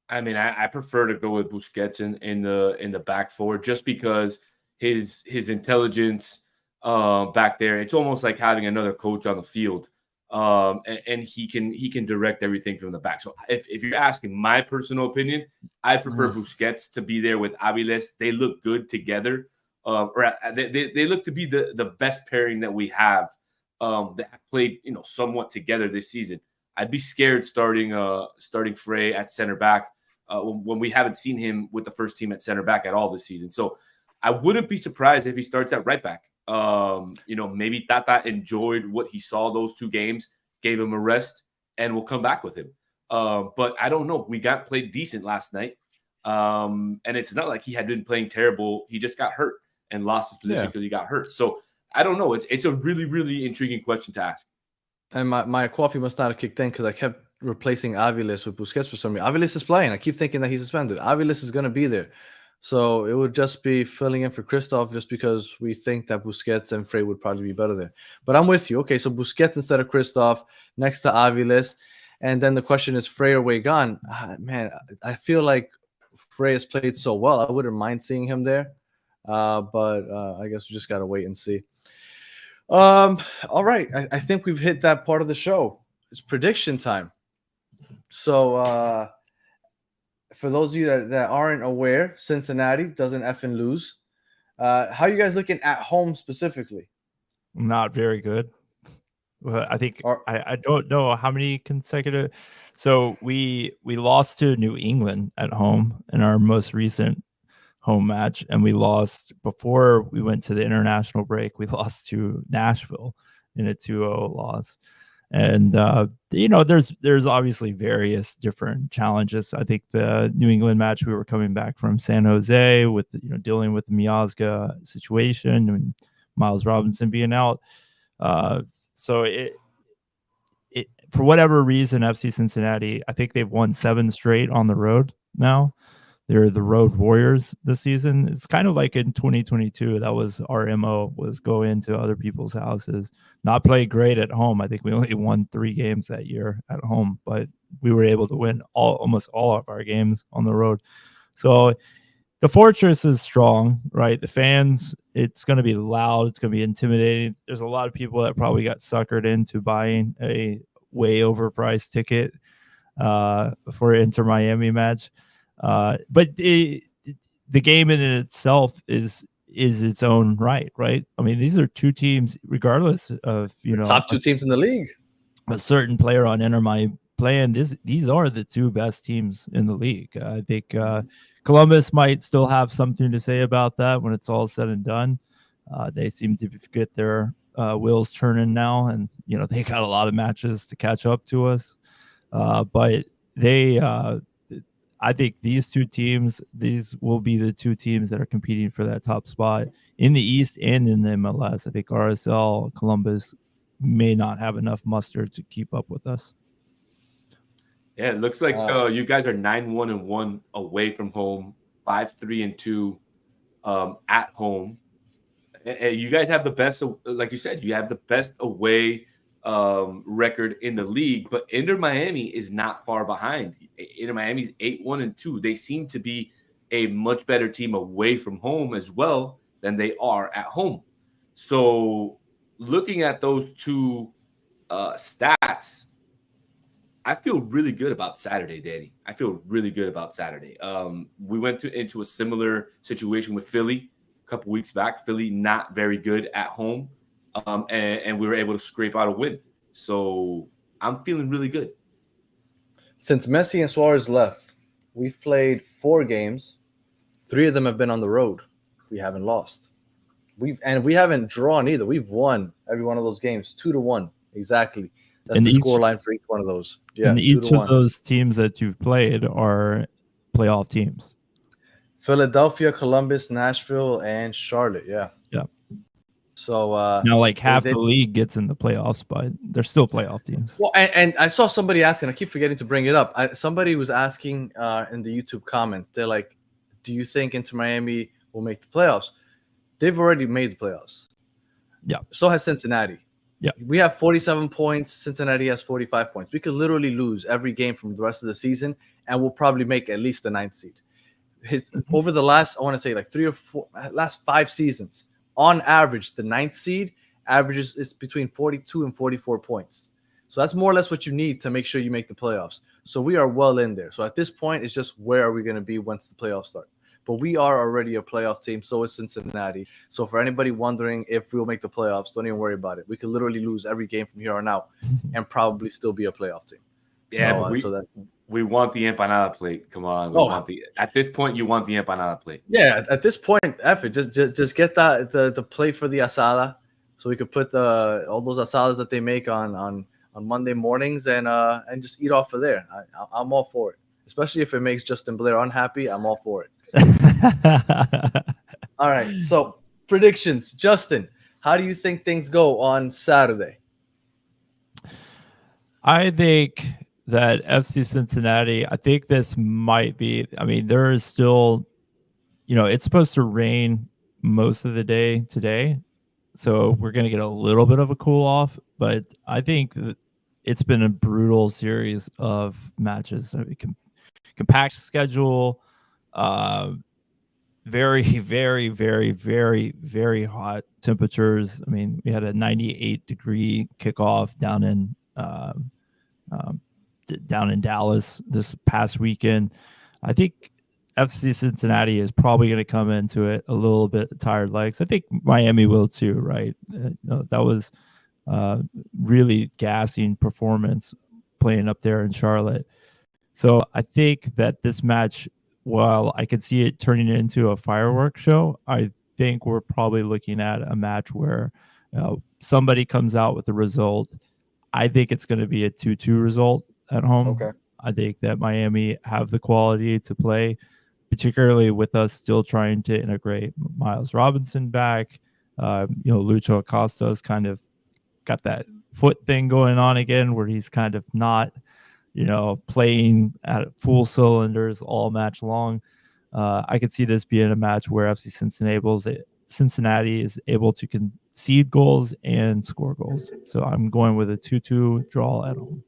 I mean, I prefer to go with Busquets in the back four just because his intelligence back there. It's almost like having another coach on the field, and he can direct everything from the back. So if you're asking my personal opinion, I prefer Busquets to be there with Aviles. They look good together, or they look to be the best pairing that we have that have played somewhat together this season. I'd be scared starting Frey at center back. When we haven't seen him with the first team at center back at all this season. So I wouldn't be surprised if he starts at right back. Maybe Tata enjoyed what he saw those 2 games, gave him a rest, and will come back with him. But I don't know. We got played decent last night. And it's not like he had been playing terrible. He just got hurt and lost his position because he got hurt. So I don't know. It's a really, really intriguing question to ask. And my coffee must not have kicked in because I kept replacing Aviles with Busquets for some reason. Aviles is playing. I keep thinking that he's suspended. Aviles is going to be there. So it would just be filling in for Christoph just because we think that Busquets and Frey would probably be better there. But I'm with you. Okay, so Busquets instead of Christoph next to Aviles. And then the question is Frey or Weigand. Man, I feel like Frey has played so well. I wouldn't mind seeing him there. But I guess we just got to wait and see. All right. I think we've hit that part of the show. It's prediction time. So for those of you that aren't aware, Cincinnati doesn't effing lose. How are you guys looking at home specifically? Not very good. I think I don't know how many consecutive. So we lost to New England at home in our most recent home match, and we lost before we went to the international break. We lost to Nashville in a 2-0 loss. And there's obviously various different challenges. I think the New England match, we were coming back from San Jose with dealing with the Miazga situation and Miles Robinson being out. So it for whatever reason, FC Cincinnati, I think they've won 7 straight on the road now. they're the road warriors this season. It's kind of like in 2022. That was our MO, was go into other people's houses, not play great at home. I think we only won 3 games that year at home, but we were able to win almost all of our games on the road. So the fortress is strong, right? The fans, it's going to be loud. It's going to be intimidating. There's a lot of people that probably got suckered into buying a way overpriced ticket for Inter Miami match. But the game in itself is its own right? I mean, these are 2 teams, regardless of, top 2 teams in the league. A certain player on Inter Miami playing, these are the 2 best teams in the league. I think Columbus might still have something to say about that when it's all said and done. They seem to get their wheels turning now, and they got a lot of matches to catch up to us. But they, I think these 2 teams, these will be the 2 teams that are competing for that top spot in the East and in the MLS. I think RSL, Columbus may not have enough muster to keep up with us. Yeah, it looks like you guys are 9-1-1 away from home, 5-3-2 at home. And you guys have the best, like you said, you have the best away record in the league, but Inter Miami is not far behind. Inter Miami's 8-1-2. They seem to be a much better team away from home as well than they are at home. So looking at those 2 stats, I feel really good about Saturday, Danny. I feel really good about Saturday. We went into a similar situation with Philly a couple weeks back. Philly not very good at home, and we were able to scrape out a win. So I'm feeling really good. Since Messi and Suarez left, we've played 4 games. 3 of them have been on the road. We haven't lost. We haven't drawn either. We've won every one of those games 2-1 exactly. That's the scoreline for each one of those. Yeah, and each of those teams that you've played are playoff teams. Philadelphia, Columbus, Nashville, and Charlotte. Yeah. So now, like half the league gets in the playoffs, but they're still playoff teams. Well, and I saw somebody asking. I keep forgetting to bring it up. Somebody was asking in the YouTube comments. They're like, "Do you think Inter Miami will make the playoffs?" They've already made the playoffs. Yeah. So has Cincinnati. Yeah, we have 47 points. Cincinnati has 45 points. We could literally lose every game from the rest of the season, and we'll probably make at least the 9th seed. Over the last, I want to say like 3 or 4, last 5 seasons, on average, the 9th seed averages is between 42 and 44 points. So that's more or less what you need to make sure you make the playoffs. So we are well in there. So at this point, it's just where are we going to be once the playoffs start? But we are already a playoff team. So is Cincinnati. So for anybody wondering if we'll make the playoffs, don't even worry about it. We could literally lose every game from here on out and probably still be a playoff team. Yeah, but we want the empanada plate. Come on. At this point, you want the empanada plate. Yeah, at this point, F it. Just get the plate for the asada so we could put all those asadas that they make on Monday mornings and just eat off of there. I'm all for it. Especially if it makes Justin Blair unhappy, I'm all for it. All right, so predictions. Justin, how do you think things go on Saturday? I think that FC Cincinnati, I think this might be, I mean, there is still, it's supposed to rain most of the day today. So we're going to get a little bit of a cool off, but I think that it's been a brutal series of matches. Compact schedule, very, very, very, very, very hot temperatures. I mean, we had a 98-degree kickoff down in Dallas this past weekend. I think FC Cincinnati is probably going to come into it a little bit tired legs. I think Miami will too, right? That was really gassing performance playing up there in Charlotte. So I think that this match, while I could see it turning into a fireworks show, I think we're probably looking at a match where somebody comes out with a result. I think it's going to be a 2-2 result at home. Okay. I think that Miami have the quality to play, particularly with us still trying to integrate Miles Robinson back. Lucho Acosta's kind of got that foot thing going on again where he's kind of not, playing at full cylinders all match long. I could see this being a match where FC Cincinnati is able to concede goals and score goals. So I'm going with a 2-2 draw at home.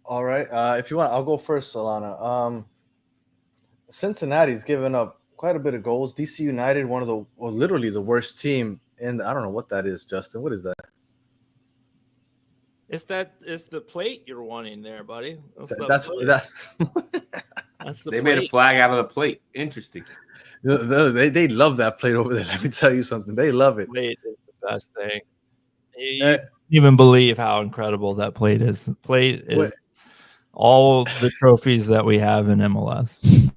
All right. If you want, I'll go first, Solana. Cincinnati's given up quite a bit of goals. DC United, literally the worst team. And I don't know what that is, Justin. What is that? It's the plate you're wanting there, buddy. That's they made a flag out of the plate. Interesting. They love that plate over there. Let me tell you something. They love it. Plate is the best thing. You can't even believe how incredible that plate is. The plate is all the trophies that we have in MLS.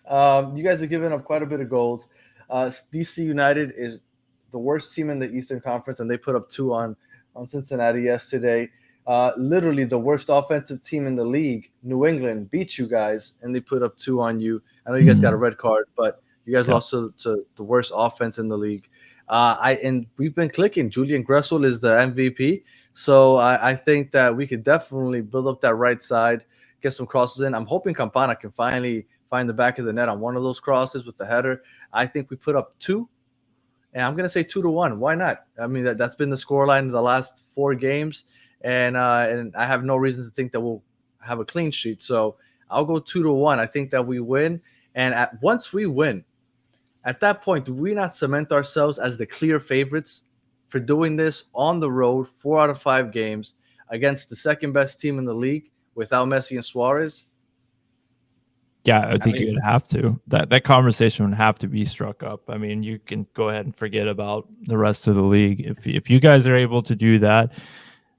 You guys have given up quite a bit of goals. DC United is the worst team in the Eastern Conference, and they put up 2 on Cincinnati yesterday. Literally the worst offensive team in the league, New England, beat you guys, and they put up 2 on you. I know you guys got a red card, but you guys lost to the worst offense in the league. And we've been clicking. Julian Gressel is the MVP, so I think that we could definitely build up that right side, get some crosses in. I'm hoping Campana can finally find the back of the net on one of those crosses with the header. I think we put up 2. And I'm going to say 2-1. Why not? I mean, that's been the scoreline in the last 4 games. And I have no reason to think that we'll have a clean sheet. So I'll go 2-1. I think that we win. And once we win, at that point, do we not cement ourselves as the clear favorites for doing this on the road, 4 out of 5 games against the second best team in the league without Messi and Suarez? Yeah, I think you'd have to. That conversation would have to be struck up. I mean, you can go ahead and forget about the rest of the league if you guys are able to do that.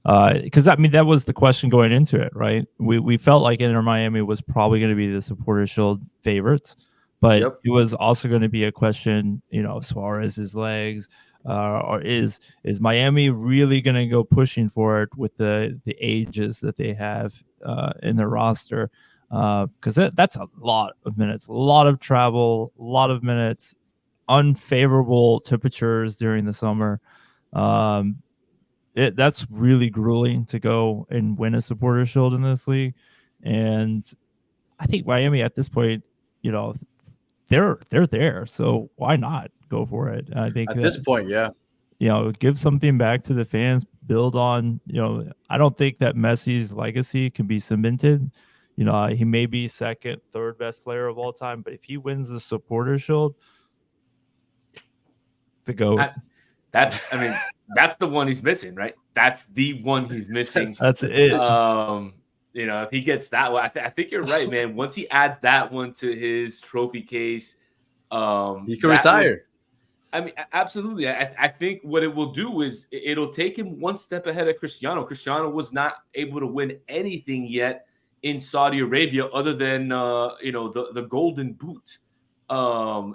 Because I mean, that was the question going into it, right? We felt like Inter Miami was probably going to be the Supporters Shield favorites, but it was also going to be a question, Suarez's legs, or is Miami really going to go pushing for it with the ages that they have in their roster? Because that's a lot of minutes, a lot of travel, a lot of minutes, unfavorable temperatures during the summer. That's really grueling to go and win a Supporters Shield in this league. And I think Miami at this point, they're there. So why not go for it? I think at this point, give something back to the fans, build on, I don't think that Messi's legacy can be cemented. He may be second, third best player of all time, but if he wins the Supporters Shield, the GOAT. That's the one he's missing, right? That's the one he's missing. That's it. If he gets that one, I think you're right, man. Once he adds that one to his trophy case, he can retire. Absolutely. I think what it will do is it'll take him one step ahead of Cristiano. Cristiano was not able to win anything yet in Saudi Arabia other than the golden boot,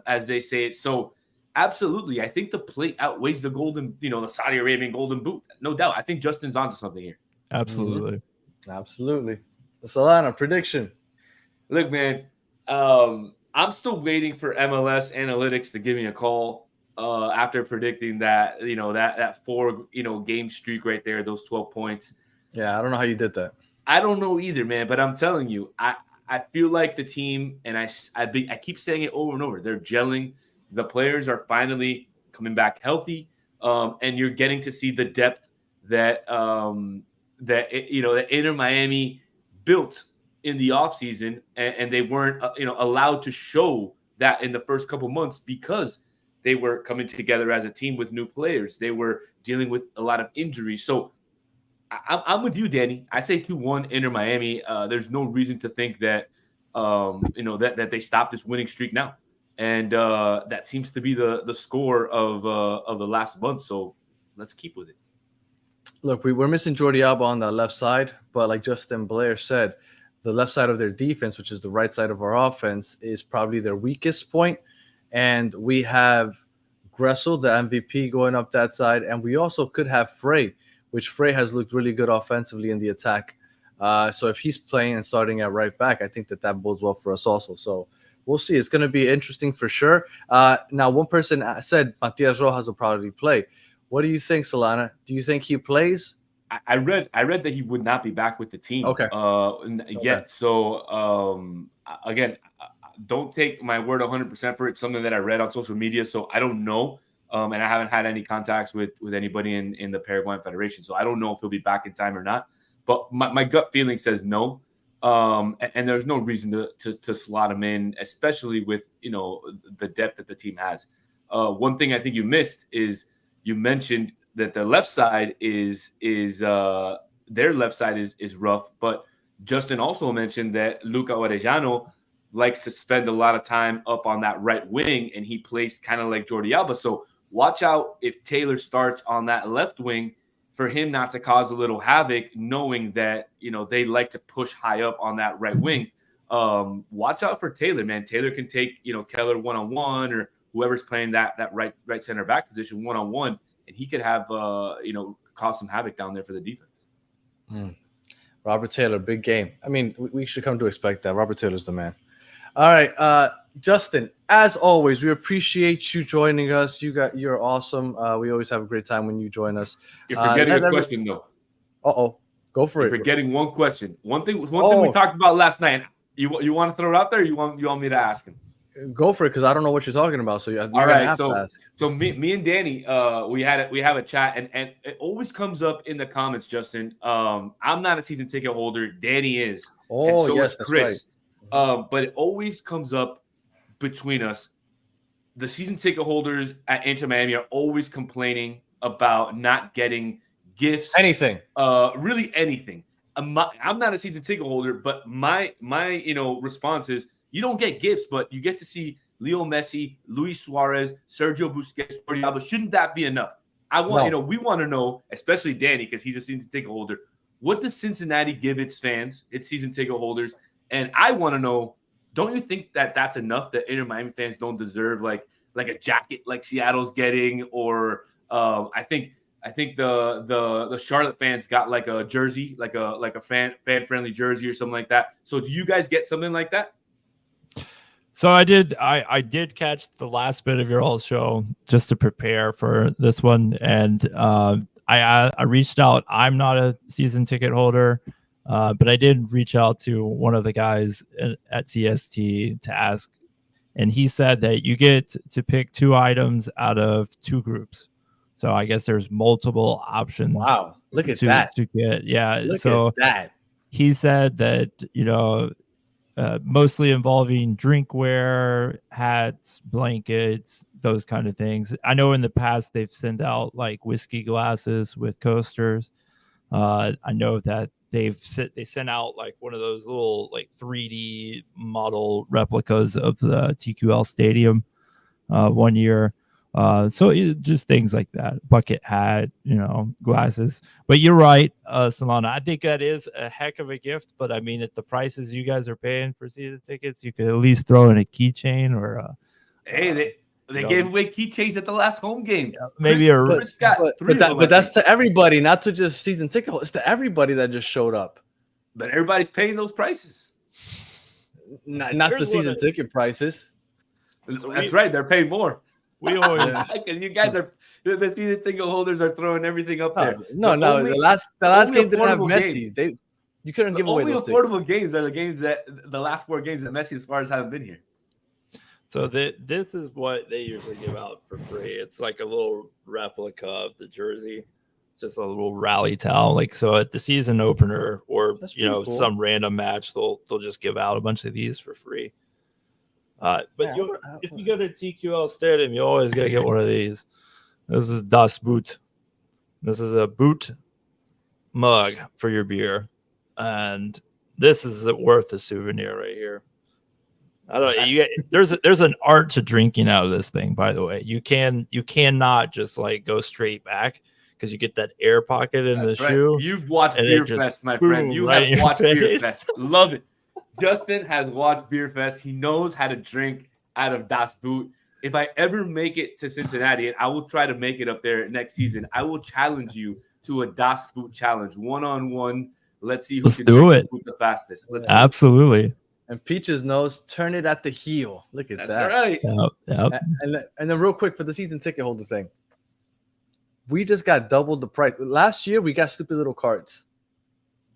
as they say it. So absolutely, I think the plate outweighs the golden, the Saudi Arabian golden boot. No doubt. I think Justin's onto something here. Absolutely. Absolutely. Solana, prediction. Look, man, I'm still waiting for MLS analytics to give me a call after predicting that, that 4 game streak right there, those 12 points. Yeah, I don't know how you did that. I don't know either, man, but I'm telling you, I feel like the team, and I keep saying it over and over, they're gelling. The players are finally coming back healthy, and you're getting to see the depth that Inter Miami built in the offseason, and they weren't allowed to show that in the first couple months because they were coming together as a team with new players. They were dealing with a lot of injuries. So I'm with you, Danny. I say 2-1 Inter Miami. There's no reason to think that that they stop this winning streak now, and that seems to be the score of the last month. So let's keep with it. Look, we're missing Jordi Alba on the left side, but like Justin Blair said, the left side of their defense, which is the right side of our offense, is probably their weakest point. And we have Gressel, the MVP, going up that side, and we also could have Frey, which Frey has looked really good offensively in the attack. So if he's playing and starting at right back, I think that bodes well for us also. So we'll see. It's going to be interesting for sure. Now, one person said Matias Rojas will probably play. What do you think, Solana? Do you think he plays? I read that he would not be back with the team. Okay. Yet. So again, don't take my word 100% for it. Something that I read on social media, so I don't know. And I haven't had any contacts with anybody in the Paraguayan Federation, so I don't know if he'll be back in time or not. But my gut feeling says no. And there's no reason to slot him in, especially with the depth that the team has. One thing I think you missed is you mentioned that the left side is their left side is rough, but Justin also mentioned that Luca Orellano likes to spend a lot of time up on that right wing, and he plays kind of like Jordi Alba. So watch out if Taylor starts on that left wing for him not to cause a little havoc, knowing that they like to push high up on that right wing. Watch out for Taylor, man. Taylor can take Keller one-on-one, or whoever's playing that right center back position one-on-one, and he could have cause some havoc down there for the defense. Robert Taylor, big game. I mean, we should come to expect that. Robert Taylor's the man. All right, Justin, as always, we appreciate you joining us. You're awesome. We always have a great time when you join us. You're forgetting a question, though. Go for it. You're forgetting one question. One thing we talked about last night. You want to throw it out there, or you want me to ask him? Go for it, because I don't know what you're talking about. So you're gonna have to ask. So me and Danny, we have a chat, and it always comes up in the comments, Justin. I'm not a season ticket holder. Danny is. And so is Chris. Right. But it always comes up between us. The season ticket holders at Inter Miami are always complaining about not getting gifts. Anything. Really anything. I'm not a season ticket holder, but my response is, you don't get gifts, but you get to see Leo Messi, Luis Suarez, Sergio Busquets, Jordi Alba. Shouldn't that be enough? We want to know, especially Danny, because he's a season ticket holder, what does Cincinnati give its fans, its season ticket holders? And I want to know, don't you think that that's enough, that Inter Miami fans don't deserve like a jacket like Seattle's getting, or I think the Charlotte fans got like a jersey, like a fan friendly jersey or something like that. So do you guys get something like that? So I did catch the last bit of your whole show just to prepare for this one, and I reached out. I'm not a season ticket holder, but I did reach out to one of the guys at CST to ask, and he said that you get to pick 2 items out of 2 groups. So I guess there's multiple options. Wow, look at that to get. Yeah, look at that. He said that mostly involving drinkware, hats, blankets, those kind of things. I know in the past they've sent out like whiskey glasses with coasters. I know that they sent out like one of those little like 3D model replicas of the TQL stadium one year. So just things like that, bucket hat, glasses. But you're right, Solana. I think that is a heck of a gift. But I mean, at the prices you guys are paying for season tickets, you could at least throw in a keychain or they gave away keychains at the last home game. Maybe Chris got 3 but that's to everybody, not to just season ticket. It's to everybody that just showed up. But everybody's paying those prices. Not the season ticket prices. That's right. They're paying more. We always, because you guys are the season ticket holders are throwing everything up there. No, the last game didn't have Messi. You couldn't give away those affordable games are the games that the last 4 games that Messi as far as haven't been here. So this is what they usually give out for free. It's like a little replica of the jersey, just a little rally towel. Like, so at the season opener or cool. Some random match, they'll just give out a bunch of these for free. But if you go to TQL Stadium, you always got to get one of these. This is Das Boot. This is a boot mug for your beer. And this is worth a souvenir right here. I don't know. There's an art to drinking out of this thing, by the way. You cannot just like go straight back because you get that air pocket in the shoe. You've watched Beer Fest, my friend. You have watched Beer Fest. Love it. Justin has watched Beer Fest. He knows how to drink out of Das Boot. If I ever make it to Cincinnati, and I will try to make it up there next season, I will challenge you to a Das Boot challenge, 1-on-1. Let's see who can drink the fastest. Absolutely. And Peaches knows, turn it at the heel. Look at that. That's right. Yep. And then real quick for the season ticket holder thing. we just got double the price. Last year, we got stupid little cards.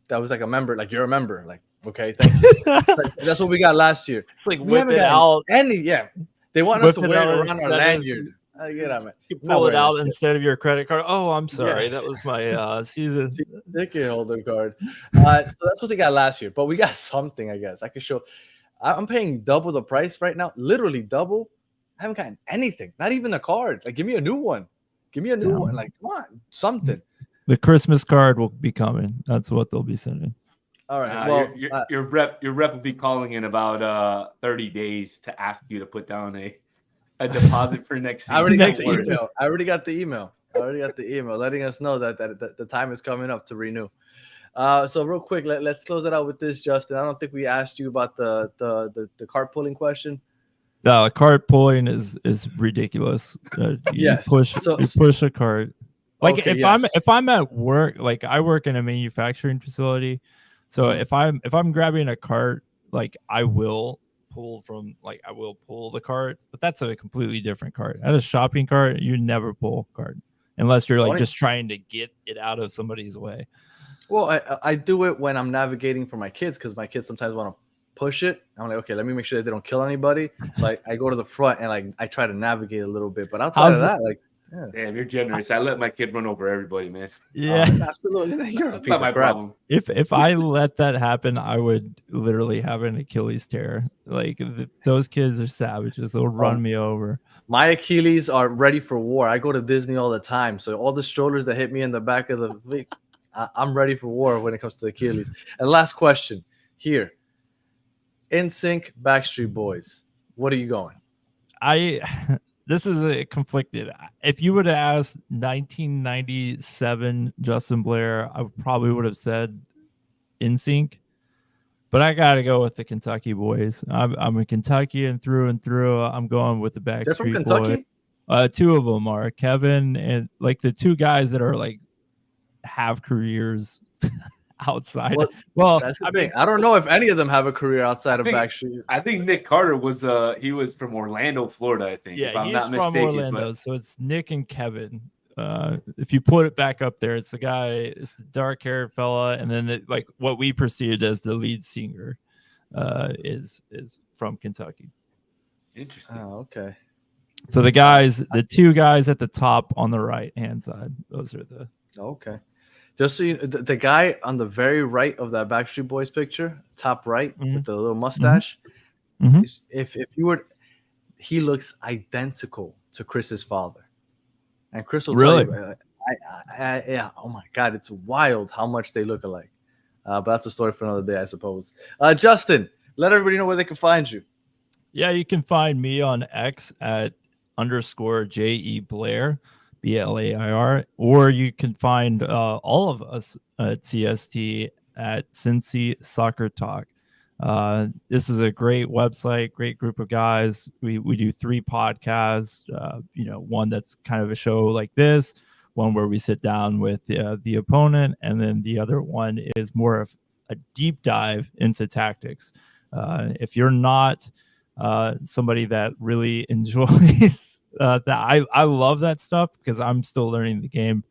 That was like a member, like you're a member. Like, okay, thank you. That's what we got last year. It's like We whip haven't it gotten out. any. Yeah, they want us to Whip it wear it out around our instead of- lanyard. Get out, man. You Not pull it wearing that out shit. instead of your credit card. Oh, I'm sorry. Yeah. That was my season. Ticket holder card. So that's what they got last year. But we got something, I guess. I can show. I'm paying double the price right now. Literally double. I haven't gotten anything. Not even a card. Like, give me a new one. Give me a new one. Like, come on, something. The Christmas card will be coming. That's what they'll be sending. All right. Well, your rep will be calling in about 30 days to ask you to put down a deposit for next season. I already got the email. I already got the email letting us know that the time is coming up to renew. So real quick, let's close it out with this, Justin. I don't think we asked you about the cart pulling question. No, cart pulling is ridiculous. Yes. You push a cart. Like Okay, if I'm at work, like I work in a manufacturing facility, so if I'm grabbing a cart, like I will pull the cart, but that's a completely different cart. At a shopping cart, you never pull a cart unless you're like just trying to get it out of somebody's way. Well, I do it when I'm navigating for my kids because my kids sometimes want to push it. I'm like, okay, let me make sure that they don't kill anybody. So I go to the front and like I try to navigate a little bit. But outside of that, like, yeah. Damn, you're generous. I let my kid run over everybody, man. Yeah, absolutely. You're a That's piece not of my crap. problem. If I let that happen, I would literally have an Achilles tear. Like those kids are savages. They'll run me over. My Achilles are ready for war. I go to Disney all the time. So all the strollers that hit me in the back of the week, I'm ready for war when it comes to Achilles. And last question here. NSYNC, Backstreet Boys. What are you going? This is a conflicted. If you would have asked 1997 Justin Blair, I probably would have said NSYNC. But I got to go with the Kentucky Boys. I'm a Kentuckian through and through. I'm going with the Backstreet Boys. Two of them are Kevin and like the two guys that are like have careers outside. Well, that's the thing. I don't know if any of them have a career outside of Backstreet. I think Nick Carter was from Orlando, Florida. I think. Yeah, if I'm he's not from mistaken, Orlando. So it's Nick and Kevin. If you put it back up there, it's the guy, it's the dark-haired fella, and then like what we perceived as the lead singer is from Kentucky. Interesting. Oh, okay. So the two guys at the top on the right-hand side, those are the. Okay. Just so you, the guy on the very right of that Backstreet Boys picture, top right, with the little mustache, if you were, he looks identical to Chris's father. And Chris will tell you, yeah, oh my God, it's wild how much they look alike. But that's a story for another day, I suppose. Justin, let everybody know where they can find you. Yeah, you can find me on X at _JE Blair, BLAIR, or you can find all of us at CST at Cincy Soccer Talk. This is a great website, great group of guys. We do 3 podcasts, one that's kind of a show like this, one where we sit down with the opponent, and then the other one is more of a deep dive into tactics. If you're not somebody that really enjoys that, I love that stuff because I'm still learning the game.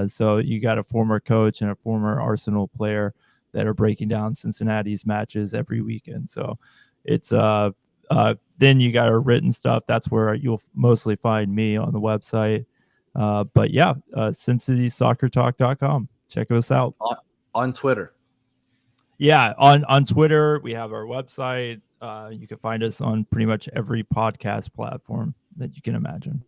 So you got a former coach and a former Arsenal player that are breaking down Cincinnati's matches every weekend. So it's then you got our written stuff. That's where you'll mostly find me on the website. But yeah, CincySoccerTalk.com. Check us out. On Twitter. Yeah, on Twitter, we have our website. You can find us on pretty much every podcast platform that you can imagine.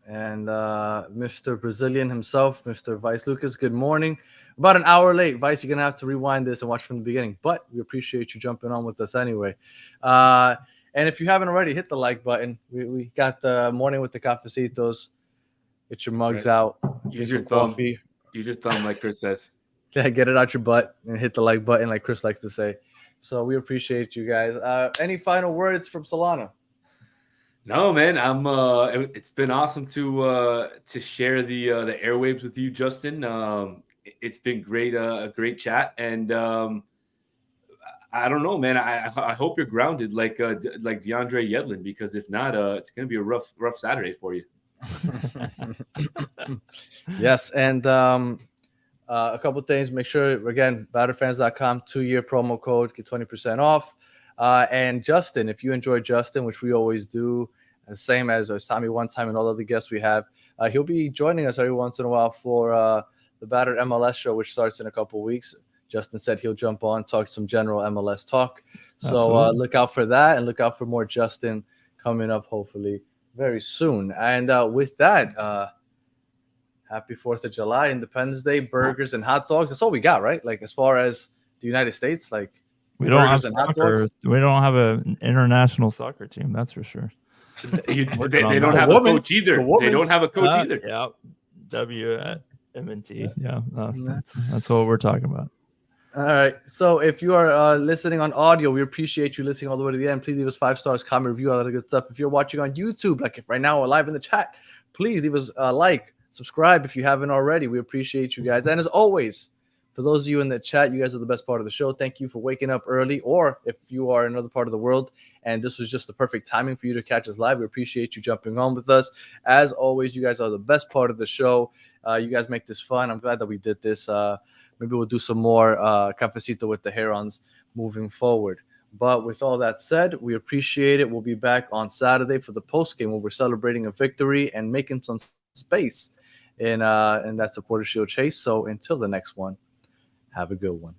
And Mr. Brazilian himself, Mr. Vice Lucas, good morning. About an hour late. Vice, you're going to have to rewind this and watch from the beginning. But we appreciate you jumping on with us anyway. And if you haven't already, hit the like button. We got the morning with the cafecitos. Get your mugs out. Use your thumb. Use your thumb, like Chris says. Yeah, get it out your butt and hit the like button, like Chris likes to say. So we appreciate you guys. Any final words from Solana? No, man. It's been awesome to share the airwaves with you, Justin. It's been great, a great chat, and I don't know, man. I hope you're grounded like DeAndre Yedlin, because if not, it's gonna be a rough Saturday for you. Yes, and a couple things. Make sure, again, batterfans.com, 2-year promo code, get 20% off. And Justin, if you enjoy Justin, which we always do, the same as Tommy one time and all other guests we have, he'll be joining us every once in a while for the Battered MLS show, which starts in a couple weeks. Justin said he'll jump on, talk some general MLS talk. So look out for that, and look out for more Justin coming up, hopefully, very soon. And with that, happy 4th of July, Independence Day, burgers and hot dogs. That's all we got, right? Like, as far as the United States, like, we don't have burgers and hot soccer. dogs? We don't have an international soccer team. That's for sure. They don't have a coach either. They don't have a coach either. Yeah, WMNT. Yeah, that's what we're talking about. All right. So if you are listening on audio, we appreciate you listening all the way to the end. Please leave us 5 stars, comment, review, all that good stuff. If you're watching on YouTube, like if right now we're live in the chat, please leave us a like, subscribe if you haven't already. We appreciate you guys. And as always, for those of you in the chat, you guys are the best part of the show. Thank you for waking up early, or if you are in another part of the world and this was just the perfect timing for you to catch us live, we appreciate you jumping on with us. As always, you guys are the best part of the show. You guys make this fun. I'm glad that we did this. Maybe we'll do some more cafecito with the Herons moving forward. But with all that said, we appreciate it. We'll be back on Saturday for the post game where we're celebrating a victory and making some space in that supporter shield chase. So until the next one, have a good one.